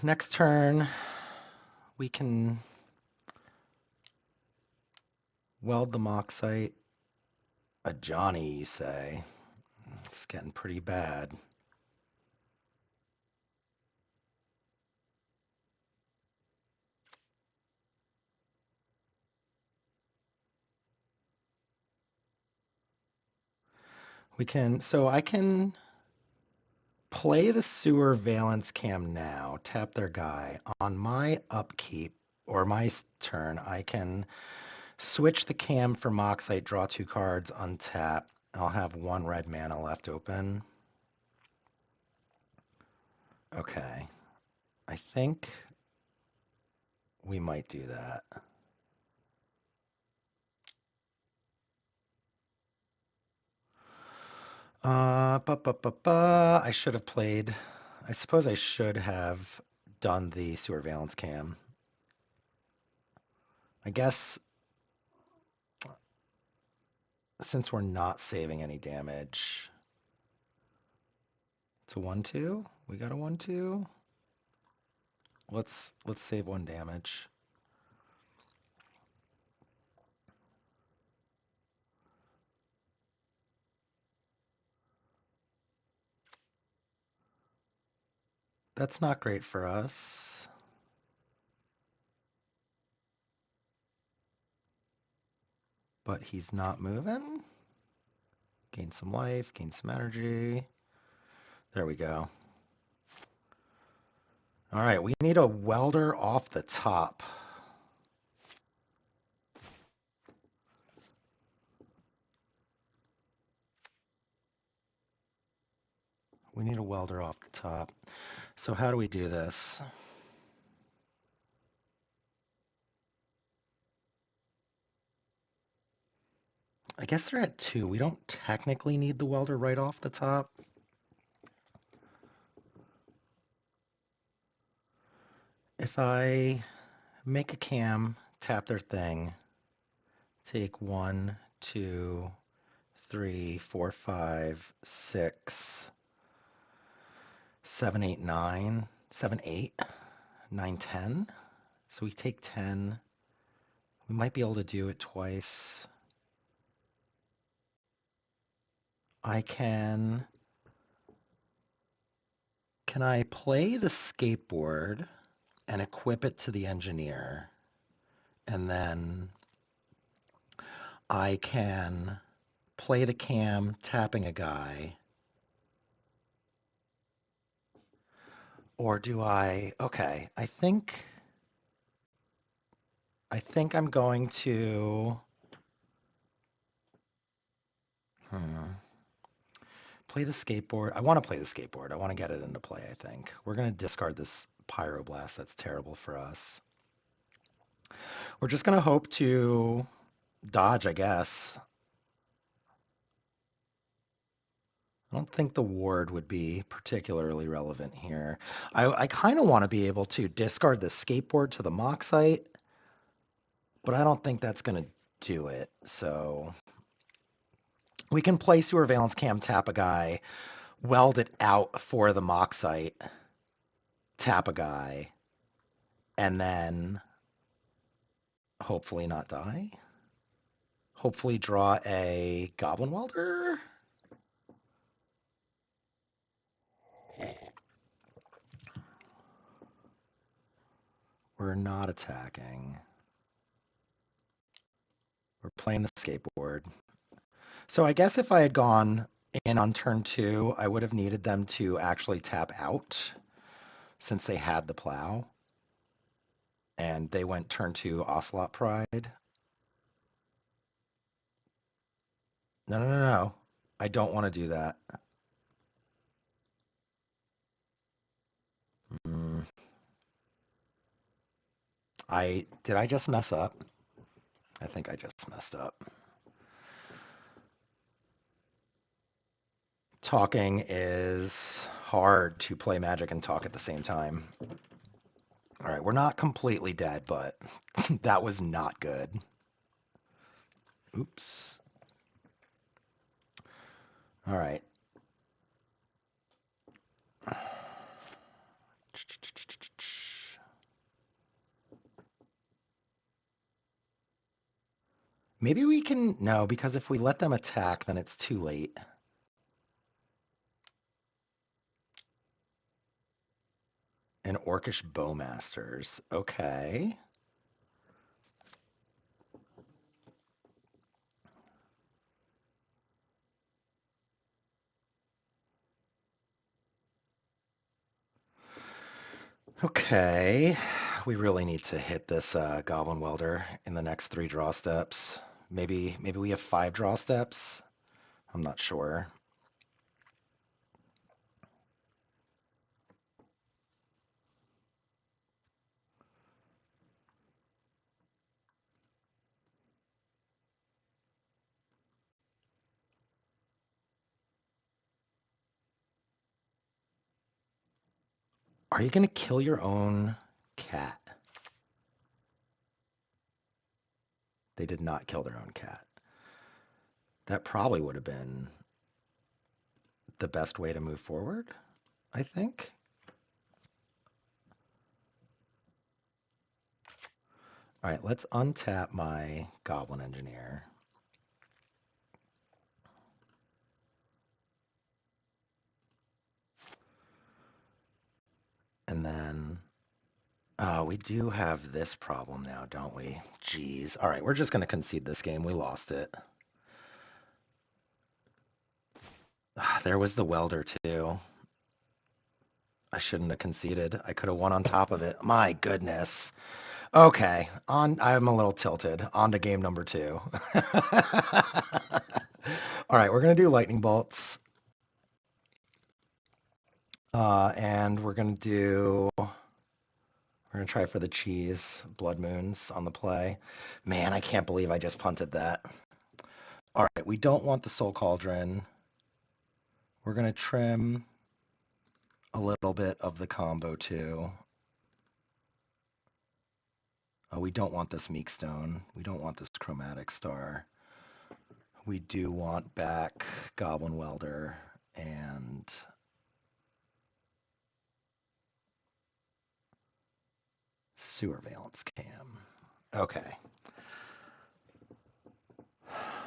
Next turn, we can Weld the moxite. A Johnny, you say? It's getting pretty bad. So I can play the sewer valence cam now, tap their guy. On my upkeep, or my turn, I can switch the cam for moxite, draw 2 cards, untap. I'll have 1 red mana left open. Okay. I think we might do that. I should have played. I suppose I should have done the sewer valence cam. I guess since we're not saving any damage, it's a 1/2. We got a 1/2. Let's save 1 damage. That's not great for us. But he's not moving. Gain some life, gain some energy. There we go. All right, we need a welder off the top. We need a welder off the top. So how do we do this? I guess they're at 2. We don't technically need the welder right off the top. If I make a cam, tap their thing, take 1, 2, 3, 4, 5, 6, 7, 8, 9, 7, 8, 9, 10. So we take 10. We might be able to do it twice. I can I play the skateboard and equip it to the engineer? And then I can play the cam tapping a guy. Or do I, okay, I think I'm going to play the skateboard. I want to play the skateboard. I want to get it into play, I think. We're going to discard this pyroblast. That's terrible for us. We're just going to hope to dodge, I guess. I don't think the ward would be particularly relevant here. I kind of want to be able to discard the skateboard to the moxite, but I don't think that's going to do it. So we can play sewer valence cam, tap a guy, weld it out for the moxite, tap a guy, and then hopefully not die. Hopefully draw a goblin welder. We're not attacking. We're playing the skateboard. So I guess if I had gone in on turn 2, I would have needed them to actually tap out since they had the plow. And they went turn 2 Ocelot Pride. No. I don't want to do that. Mm. Did I just mess up? I think I just messed up. Talking is hard to play Magic and talk at the same time. All right, we're not completely dead, but that was not good. Oops. All right. Maybe we can, no, because if we let them attack, then it's too late. And Orcish Bowmasters. Okay. Okay. We really need to hit this Goblin Welder in the next 3 draw steps. Maybe we have 5 draw steps. I'm not sure. Are you going to kill your own cat? They did not kill their own cat. That probably would have been the best way to move forward, I think. All right, let's untap my Goblin Engineer. And then, we do have this problem now, don't we? Jeez. All right, we're just going to concede this game. We lost it. There was the welder, too. I shouldn't have conceded. I could have won on top of it. My goodness. Okay, I'm a little tilted. On to game number 2. All right, we're going to do lightning bolts. And we're going to try for the cheese, blood moons on the play. Man, I can't believe I just punted that. All right, we don't want the soul cauldron. We're going to trim a little bit of the combo too. We don't want this meek stone. We don't want this chromatic star. We do want back Goblin Welder and Sewer Valence Cam. Okay.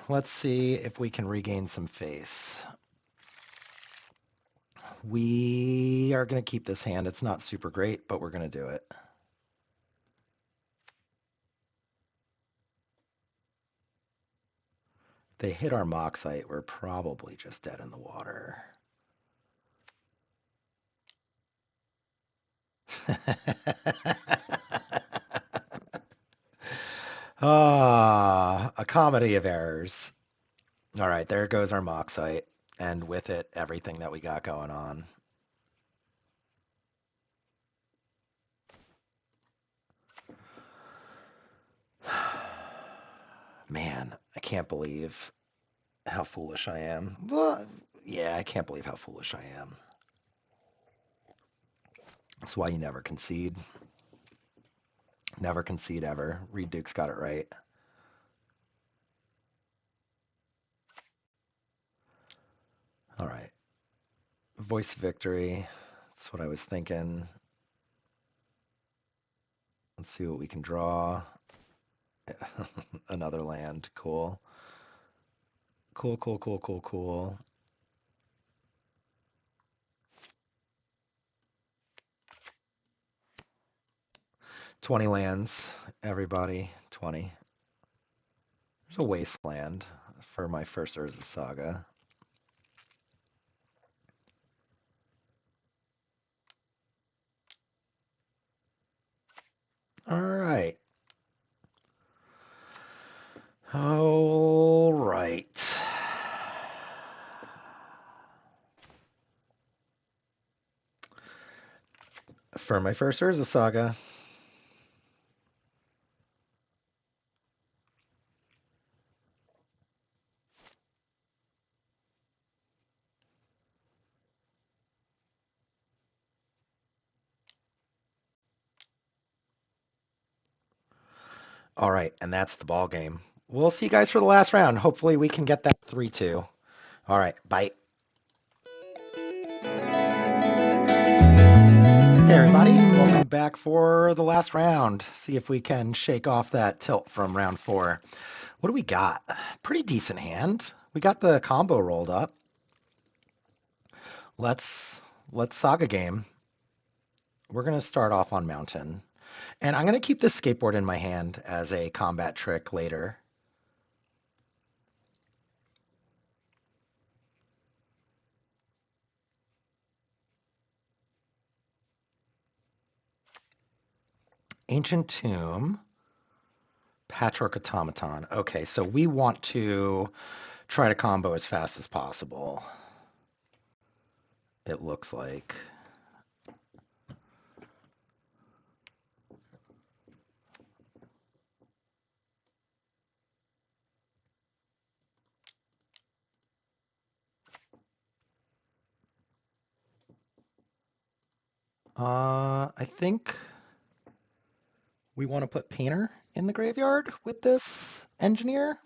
Let's see if we can regain some face. We are going to keep this hand. It's not super great, but we're going to do it. They hit our Moxite, we're probably just dead in the water. A comedy of errors. All right, there goes our Moxite, and with it, everything that we got going on. Man, I can't believe how foolish I am. Well, yeah, I can't believe how foolish I am. That's why you never concede. Never concede ever. Reed Duke's got it right. All right. Voice victory. That's what I was thinking. Let's see what we can draw. Another land. Cool. Cool, cool, cool, cool, cool. $20 lands, everybody. 20. There's a wasteland for my first Urza Saga. All right. All right. For my first Urza Saga. All right, and that's the ball game. We'll see you guys for the last round. Hopefully we can get that 3-2. All right, bye. Hey everybody, welcome back for the last round. See if we can shake off that tilt from round 4. What do we got? Pretty decent hand. We got the combo rolled up. Let's Saga game. We're gonna start off on Mountain. And I'm gonna keep this skateboard in my hand as a combat trick later. Ancient Tomb, Patchwork Automaton. Okay, so we want to try to combo as fast as possible. It looks like. I think we want to put Painter in the graveyard with this Engineer.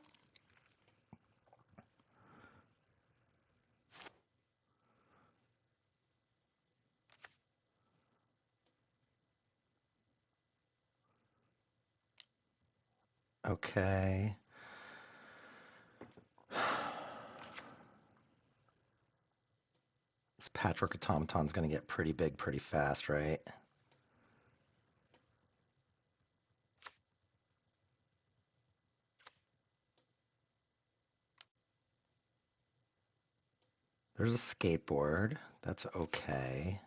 Okay. This Patchwork Automaton's going to get pretty big pretty fast, right? There's a skateboard. That's okay.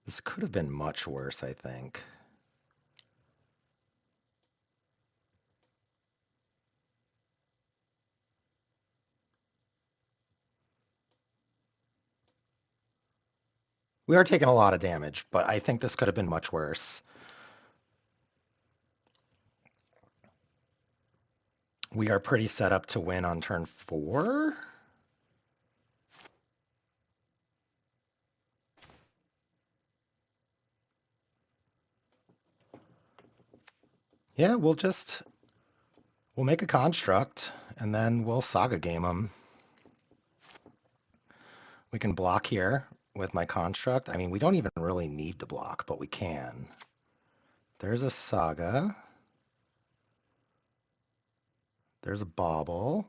This could have been much worse, I think. We are taking a lot of damage, but I think this could have been much worse. We are pretty set up to win on turn 4. Yeah, we'll make a construct and then we'll Saga game them. We can block here with my construct. I mean, we don't even really need to block, but we can. There's a Saga. There's a Bauble.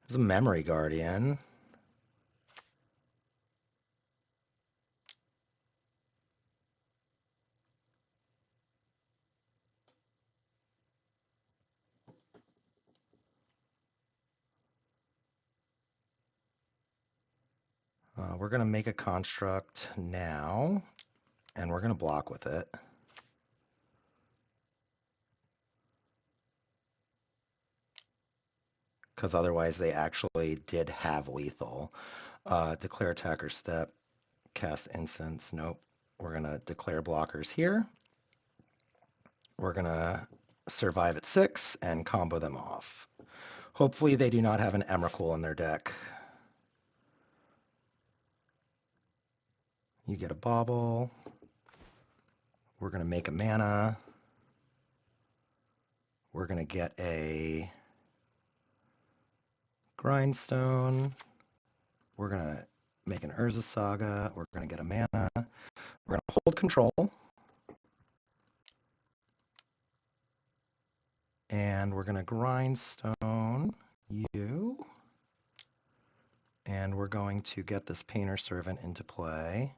There's a Memory Guardian. We're going to make a construct now, and we're going to block with it. Because otherwise they actually did have lethal. Declare attacker step, cast instance. Nope. We're going to declare blockers here. We're going to survive at 6 and combo them off. Hopefully they do not have an Emrakul in their deck. You get a Bauble. We're going to make a mana. We're going to get a Grindstone. We're going to make an Urza Saga. We're going to get a mana. We're going to hold control. And we're going to Grindstone you. And we're going to get this Painter Servant into play.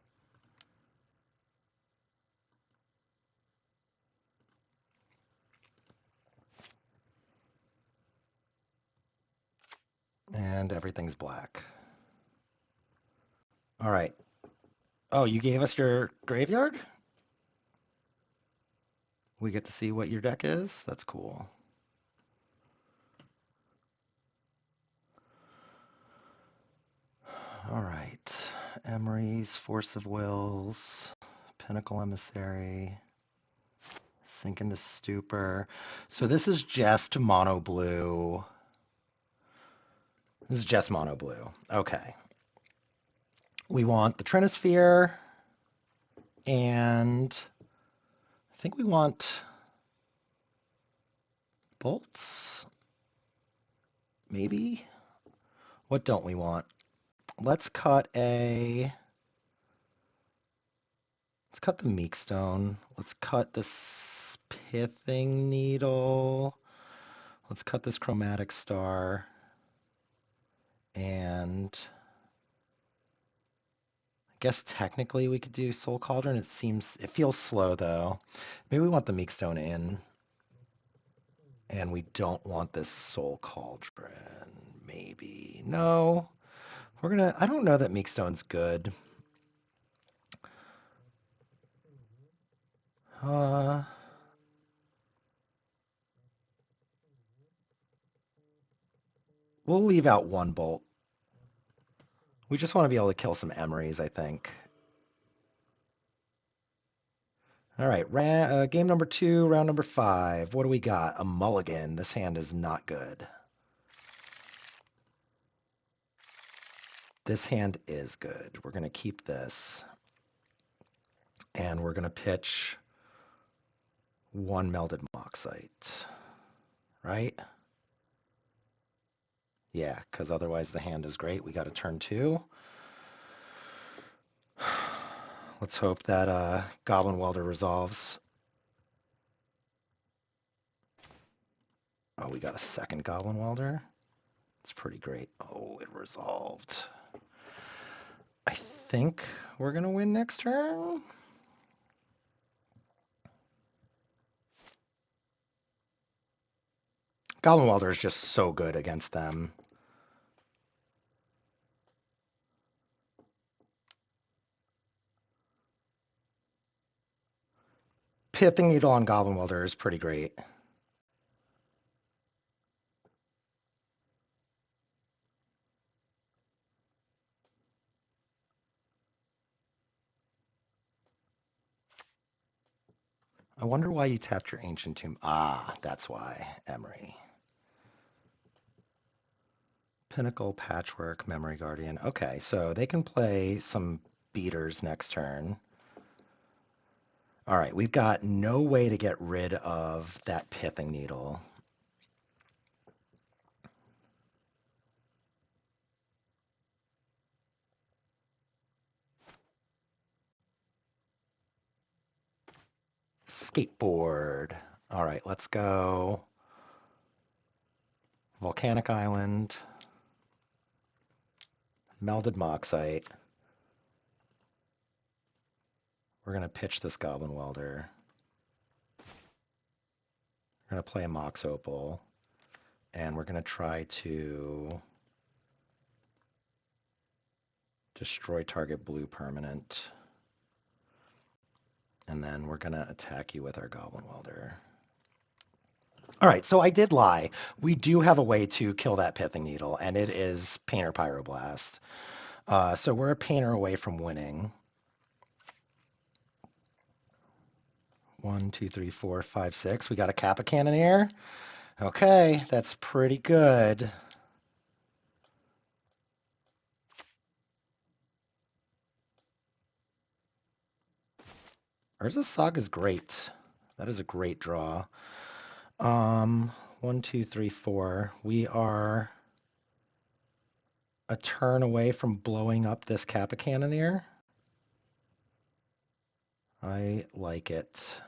And everything's black. All right. Oh, you gave us your graveyard? We get to see what your deck is? That's cool. All right. Emery's, Force of Wills, Pinnacle Emissary, Sink into Stupor. So this is just mono blue. This is just mono blue. Okay. We want the Trinisphere, and I think we want bolts. Maybe? What don't we want? Let's cut a Let's cut the meekstone. Let's cut this pithing needle. Let's cut this chromatic star. And I guess technically we could do soul cauldron. It feels slow though. Maybe we want the meekstone in. And we don't want this soul cauldron. Maybe. No. I don't know that meekstone's good. We'll leave out one bolt. We just want to be able to kill some emeries, I think. All right, game number 2, round number 5. What do we got? A mulligan. This hand is not good. This hand is good. We're going to keep this. And we're going to pitch one melded moxite. Right? Yeah, because otherwise the hand is great. We got a turn 2. Let's hope that Goblin Welder resolves. Oh, we got a second Goblin Welder. It's pretty great. Oh, it resolved. I think we're going to win next turn. Goblin Welder is just so good against them. Pithing Needle on Goblin Welder is pretty great. I wonder why you tapped your Ancient Tomb. Ah, that's why, Emery. Pinnacle, Patchwork, Memory Guardian. Okay, so they can play some beaters next turn. All right, we've got no way to get rid of that Pithing Needle. Skateboard. All right, let's go. Volcanic Island. Melded Moxite. We're going to pitch this Goblin Welder. We're going to play a Mox Opal. And we're going to try to destroy target blue permanent. And then we're going to attack you with our Goblin Welder. All right, so I did lie. We do have a way to kill that Pithing Needle, and it is Painter Pyroblast. So we're a Painter away from winning. 1, 2, 3, 4, 5, 6. We got a Kappa Cannoneer. Okay, that's pretty good. Urza Saga is great. That is a great draw. 1, 2, 3, 4. We are a turn away from blowing up this Kappa Cannoneer. I like it.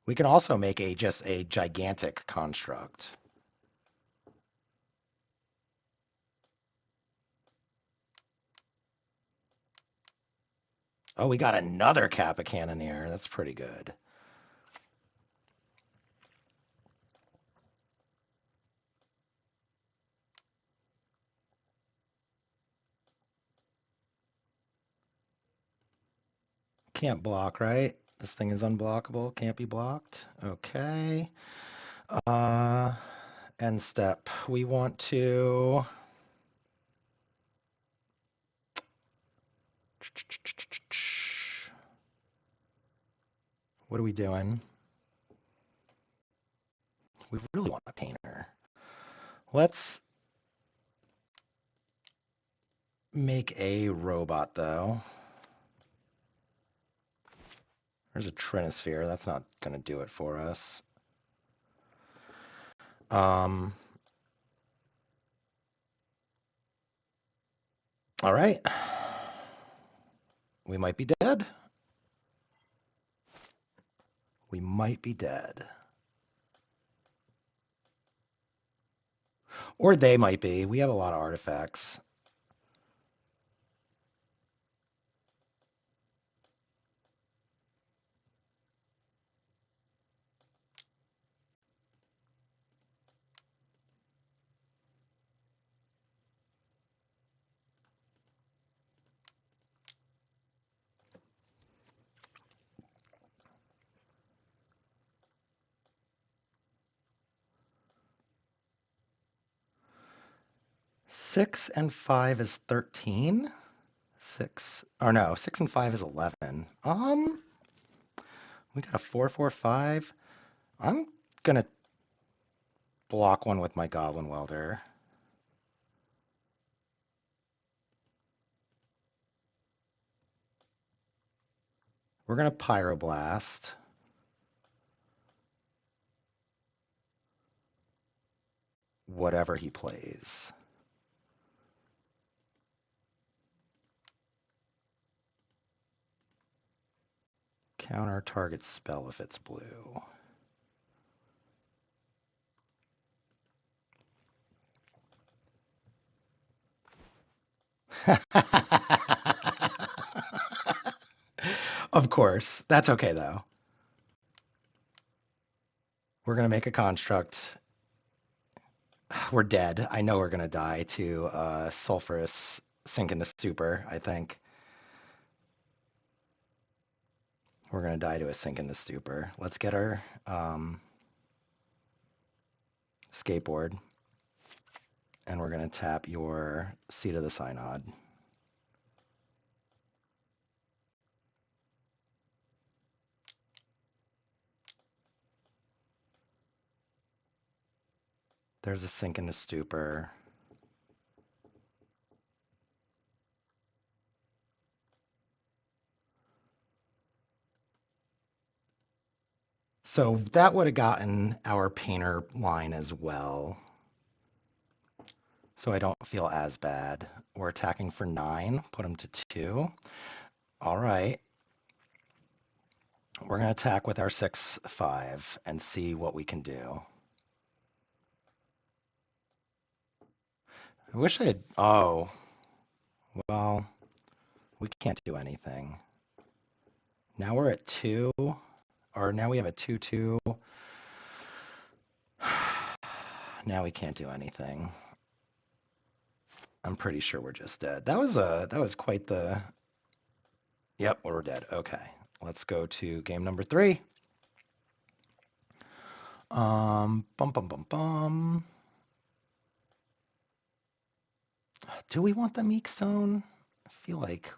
We can also make just a gigantic construct. Oh, we got another Kappa Cannoneer. That's pretty good. Can't block, right? This thing is unblockable. Can't be blocked. Okay. End step. We want to... What are we doing? We really want a Painter. Let's make a robot, though. There's a Trinisphere. That's not going to do it for us. All right. We might be dead. We might be dead. Or they might be. We have a lot of artifacts. Six and five is 13. Six, or no, 6 and 5 is 11. We got a 4, 4, 5. I'm gonna block one with my Goblin Welder. We're gonna Pyroblast. Whatever he plays. Counter target spell if it's blue. Of course. That's okay, though. We're going to make a construct. We're dead. I know we're going to die to sulfurous sink into super, I think. We're going to die to a sink into stupor. Let's get our skateboard. And we're going to tap your Seat of the Synod. There's a sink into stupor. So that would have gotten our painter line as well. So I don't feel as bad. We're attacking for 9, put him to 2. All right. We're going to attack with our 6, 5 and see what we can do. I wish I had, oh, well, we can't do anything. Now we're at 2, or now we have a 2-2. Now we can't do anything. I'm pretty sure we're just dead. That was quite the, yep, we're dead. Okay, let's go to game number 3. Bum bum bum bum. Do we want the Meekstone? I feel like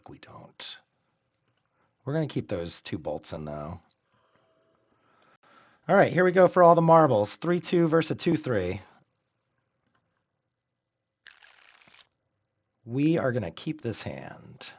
we don't. We're gonna keep those 2 bolts in though. All right, here we go for all the marbles. 3-2 versus a 2-3. We are gonna keep this hand.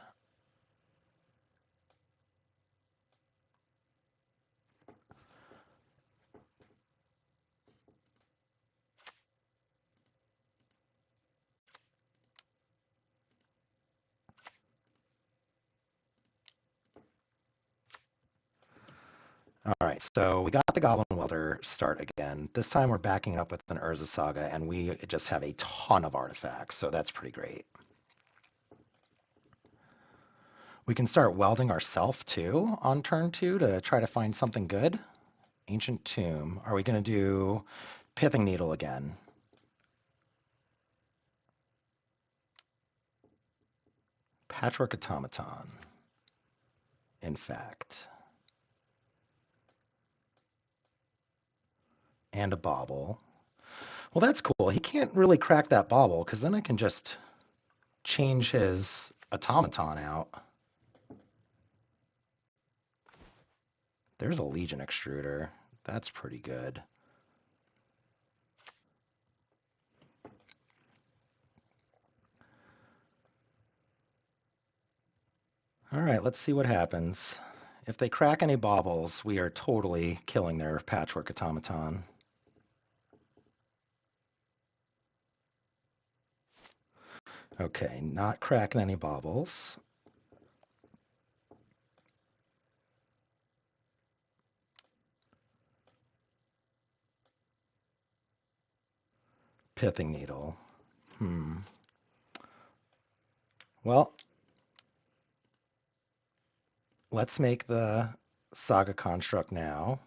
All right, so we got the Goblin Welder start again. This time we're backing up with an Urza Saga, and we just have a ton of artifacts, so that's pretty great. We can start welding ourselves too on turn 2 to try to find something good. Ancient Tomb. Are we going to do Pithing Needle again? Patchwork Automaton. In fact. And a bauble. Well, that's cool. He can't really crack that bauble because then I can just change his automaton out. There's a Legion extruder. That's pretty good. All right, let's see what happens. If they crack any baubles, we are totally killing their patchwork automaton. Okay, not cracking any baubles. Pithing Needle. Well, let's make the Saga construct now.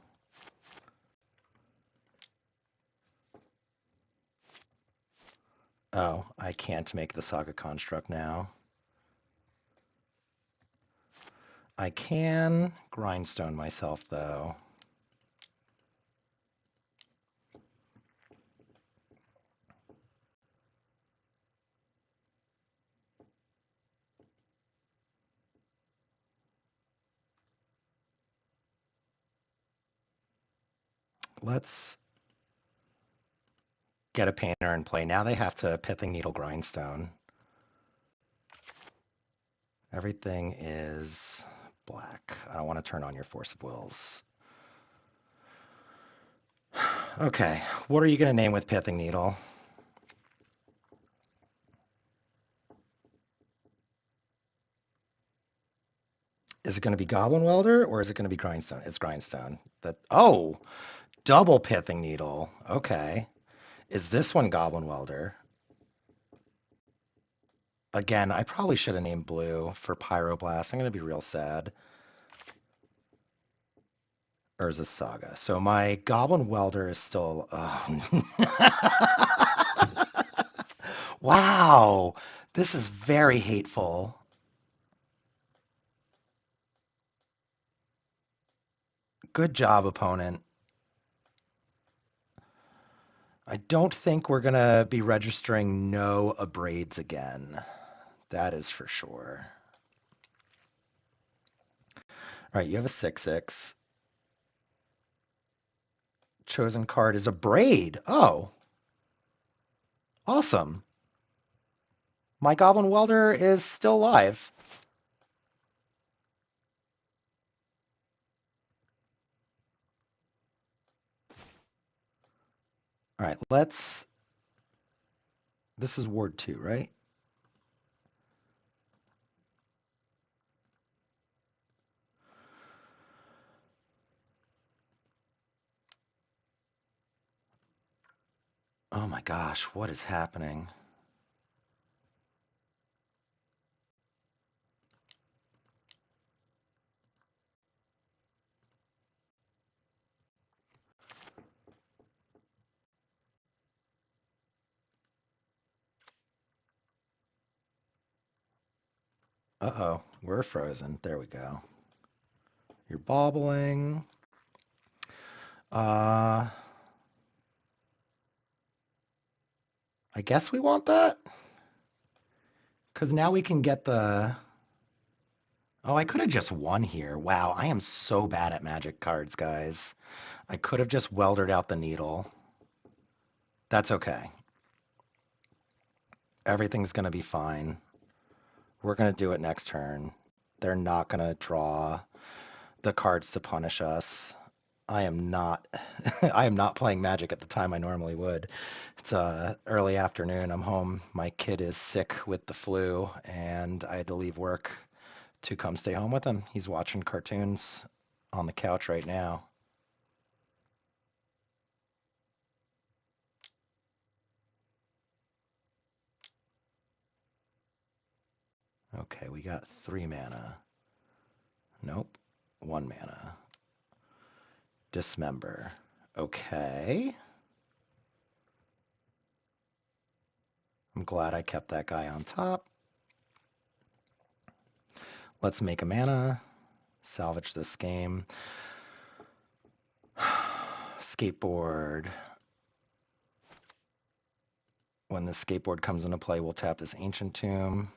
Oh, I can't make the Saga construct now. I can grindstone myself, though. Let's get a painter in play. Now they have to Pithing Needle grindstone. Everything is black. I don't want to turn on your Force of Wills. Okay, what are you going to name with Pithing Needle? Is it going to be Goblin Welder or is it going to be Grindstone? It's Grindstone. Oh, double Pithing Needle. Okay. Is this one Goblin Welder? Again, I probably should have named blue for Pyroblast. I'm going to be real sad. Or is this Saga? So my Goblin Welder is still... Wow. This is very hateful. Good job, opponent. I don't think we're going to be registering no abrades again. That is for sure. All right, you have a 6/6. Chosen card is a braid. Oh, awesome. My Goblin Welder is still alive. All right, let's... This is Ward 2, right? Oh my gosh, what is happening? Uh-oh, we're frozen. There we go. You're bobbling. I guess we want that? Because now we can get the... Oh, I could have just won here. Wow, I am so bad at Magic cards, guys. I could have just weldered out the needle. That's okay. Everything's going to be fine. We're going to do it next turn. They're not going to draw the cards to punish us. I am not I am not playing Magic at the time I normally would. It's early afternoon. I'm home. My kid is sick with the flu and I had to leave work to come stay home with him. He's watching cartoons on the couch right now. Okay, we got 3 mana. Nope, 1 mana. Dismember. Okay. I'm glad I kept that guy on top. Let's make a mana. Salvage this game. Skateboard. When the skateboard comes into play, we'll tap this Ancient Tomb.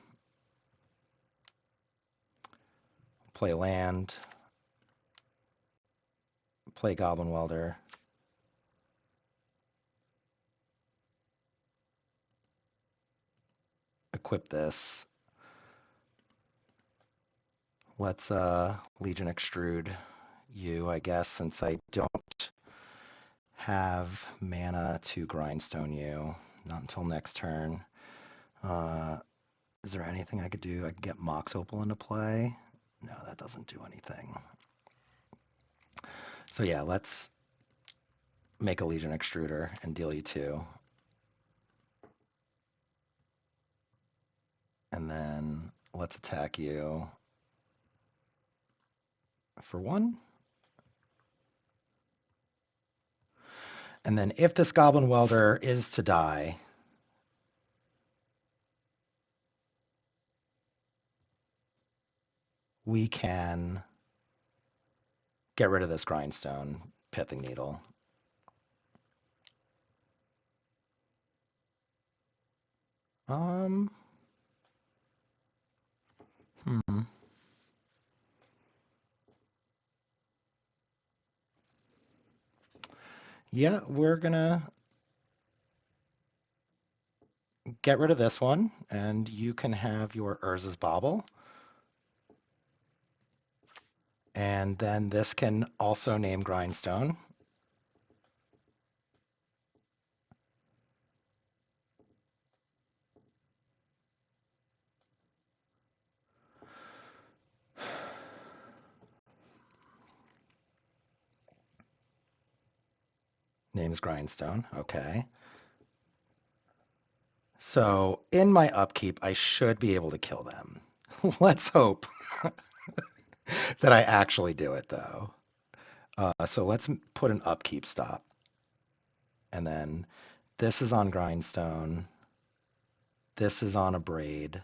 Play land. Play Goblin Welder. Equip this. Let's Legion Extrude you, I guess, since I don't have mana to Grindstone you. Not until next turn. Is there anything I could do? I could get Mox Opal into play. No, that doesn't do anything. So yeah, let's make a Legion Extruder and deal you 2. And then let's attack you for 1. And then if this Goblin Welder is to die, we can get rid of this Grindstone Pithing Needle. Hmm. Yeah, we're gonna get rid of this one, and you can have your Urza's Bauble. And then this can also name Grindstone. Name's Grindstone, okay. So in my upkeep, I should be able to kill them. Let's hope that I actually do it, though. So let's put an upkeep stop. And then this is on Grindstone. This is on a Braid.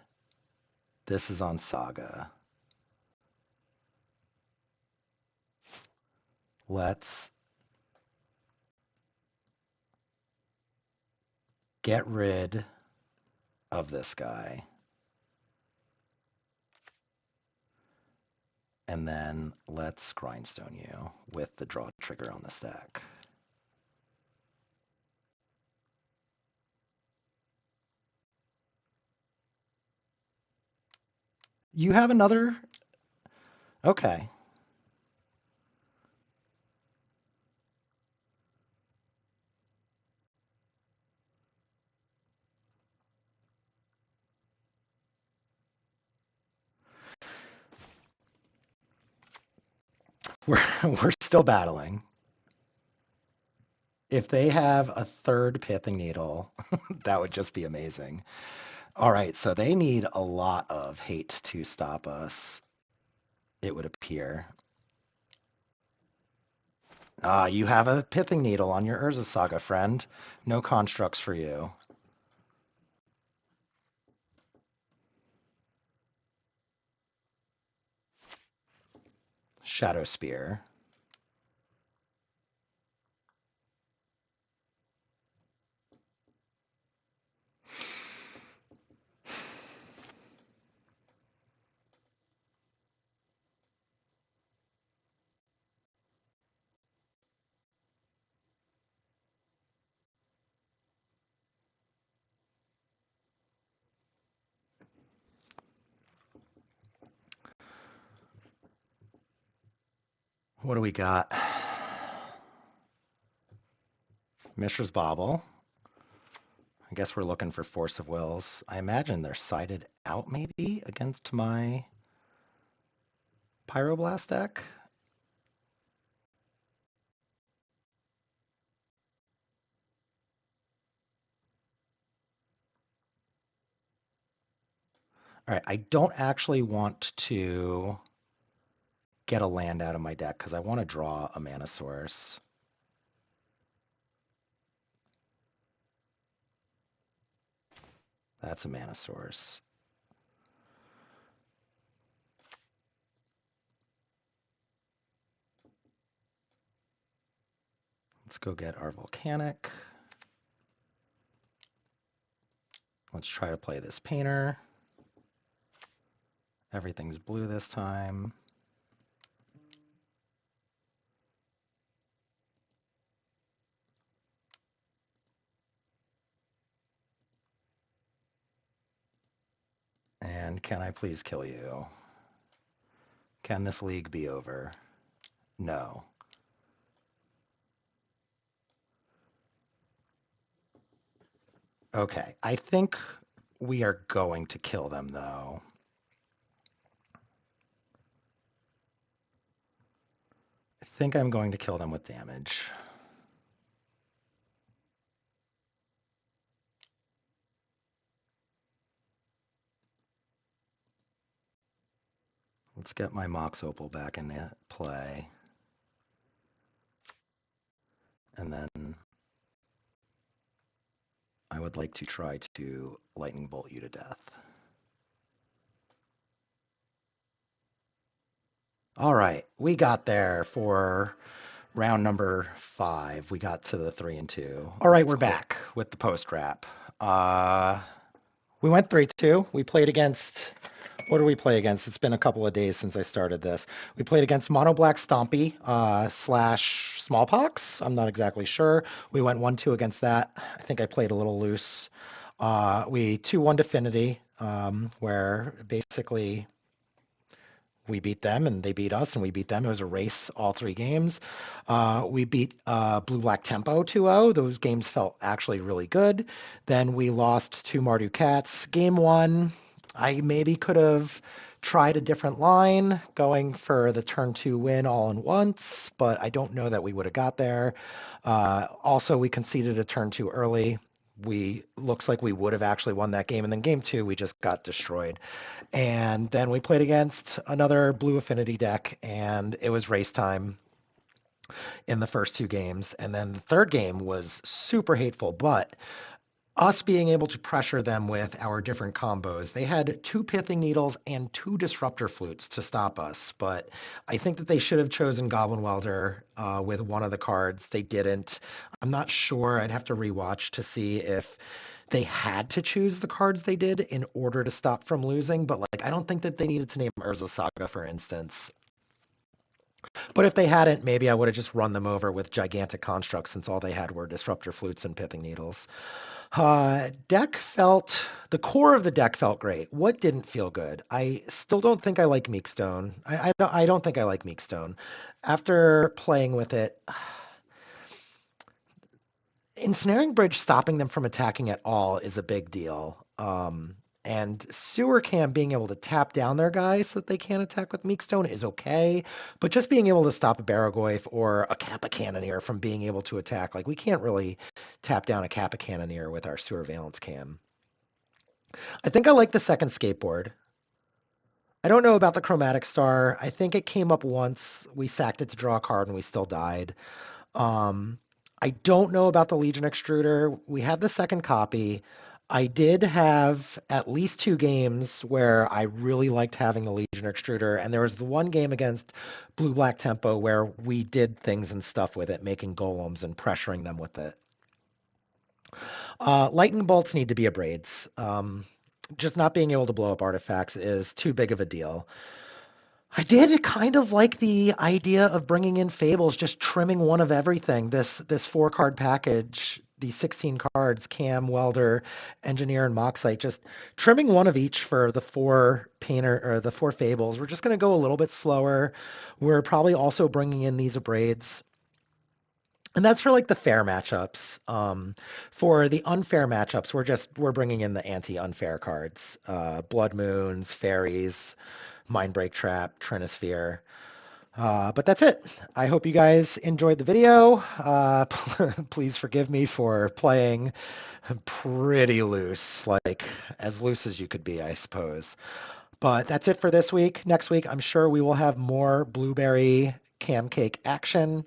This is on Saga. Let's get rid of this guy. And then let's Grindstone you with the draw trigger on the stack. You have another? Okay. We're still battling. If they have a third Pithing Needle, that would just be amazing. All right, so they need a lot of hate to stop us, it would appear. You have a Pithing Needle on your Urza Saga, friend. No constructs for you. Shadow Spear. What do we got? Mishra's Bauble. I guess we're looking for Force of Wills. I imagine they're sided out maybe against my Pyroblast deck. All right, I don't actually want to get a land out of my deck because I want to draw a mana source. That's a mana source. Let's go get our Volcanic. Let's try to play this Painter. Everything's blue this time. And can I please kill you? Can this league be over? No. Okay, I think we are going to kill them, though. I think I'm going to kill them with damage. Let's get my Mox Opal back in play. And then I would like to try to lightning bolt you to death. All right, we got there for round number 5. We got to the 3 and 2. All right, we're back with the post wrap. We went 3-2. We played against. What do we play against? It's been a couple of days since I started this. We played against Mono Black Stompy slash Smallpox. I'm not exactly sure. We went 1-2 against that. I think I played a little loose. We 2-1 Affinity, where basically we beat them and they beat us and we beat them. It was a race all 3 games. We beat Blue Black Tempo 2-0. Those games felt actually really good. Then we lost to Mardu Cats. Game 1, I maybe could have tried a different line going for the turn 2 win all in once, but I don't know that we would have got there. Also, we conceded a turn 2 early. Looks like we would have actually won that game. And then game 2, we just got destroyed. And then we played against another Blue Affinity deck, and it was race time in the first 2 games. And then the third game was super hateful, but us being able to pressure them with our different combos. They had 2 Pithing Needles and 2 Disruptor Flutes to stop us, but I think that they should have chosen Goblin Welder with one of the cards. They didn't. I'm not sure. I'd have to rewatch to see if they had to choose the cards they did in order to stop from losing, but like I don't think that they needed to name Urza Saga, for instance. But if they hadn't, maybe I would have just run them over with Gigantic Constructs since all they had were Disruptor Flutes and Pithing Needles. The core of the deck felt great. What didn't feel good? I still don't think I like Meekstone. I don't think I like Meekstone. After playing with it, Ensnaring Bridge stopping them from attacking at all is a big deal. And Sewer Cam being able to tap down their guys so that they can't attack with Meekstone is okay. But just being able to stop a Barragoyf or a Kappa Cannoneer from being able to attack, like we can't really tap down a Kappa Cannoneer with our Sewer Valence Cam. I think I like the second skateboard. I don't know about the Chromatic Star. I think it came up once. We sacked it to draw a card and we still died. I don't know about the Legion Extruder. We had the second copy. I did have at least 2 games where I really liked having the Legion Extruder, and there was the one game against Blue Black Tempo where we did things and stuff with it, making golems and pressuring them with it. Lightning bolts need to be abrades. Just not being able to blow up artifacts is too big of a deal. I did kind of like the idea of bringing in Fables, just trimming one of everything. This 4-card package, these 16 cards, Cam, Welder, Engineer, and Moxite, just trimming one of each for the 4 Painter or the 4 Fables. We're just going to go a little bit slower. We're probably also bringing in these abrades. And that's for like the fair matchups. For the unfair matchups, we're bringing in the anti-unfair cards, Blood Moons, Fairies, Mindbreak Trap, Trinisphere. But that's it. I hope you guys enjoyed the video. Please forgive me for playing pretty loose, like as loose as you could be, I suppose. But that's it for this week. Next week, I'm sure we will have more Blueberry Cam Cake action.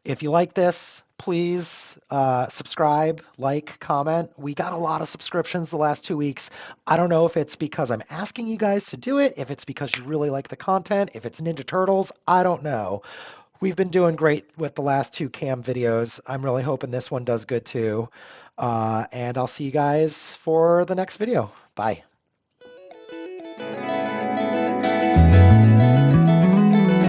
If you like this, please subscribe, like, comment. We got a lot of subscriptions the last 2 weeks. I don't know if it's because I'm asking you guys to do it, if it's because you really like the content, if it's Ninja Turtles, I don't know. We've been doing great with the last 2 cam videos. I'm really hoping this one does good too. And I'll see you guys for the next video. Bye.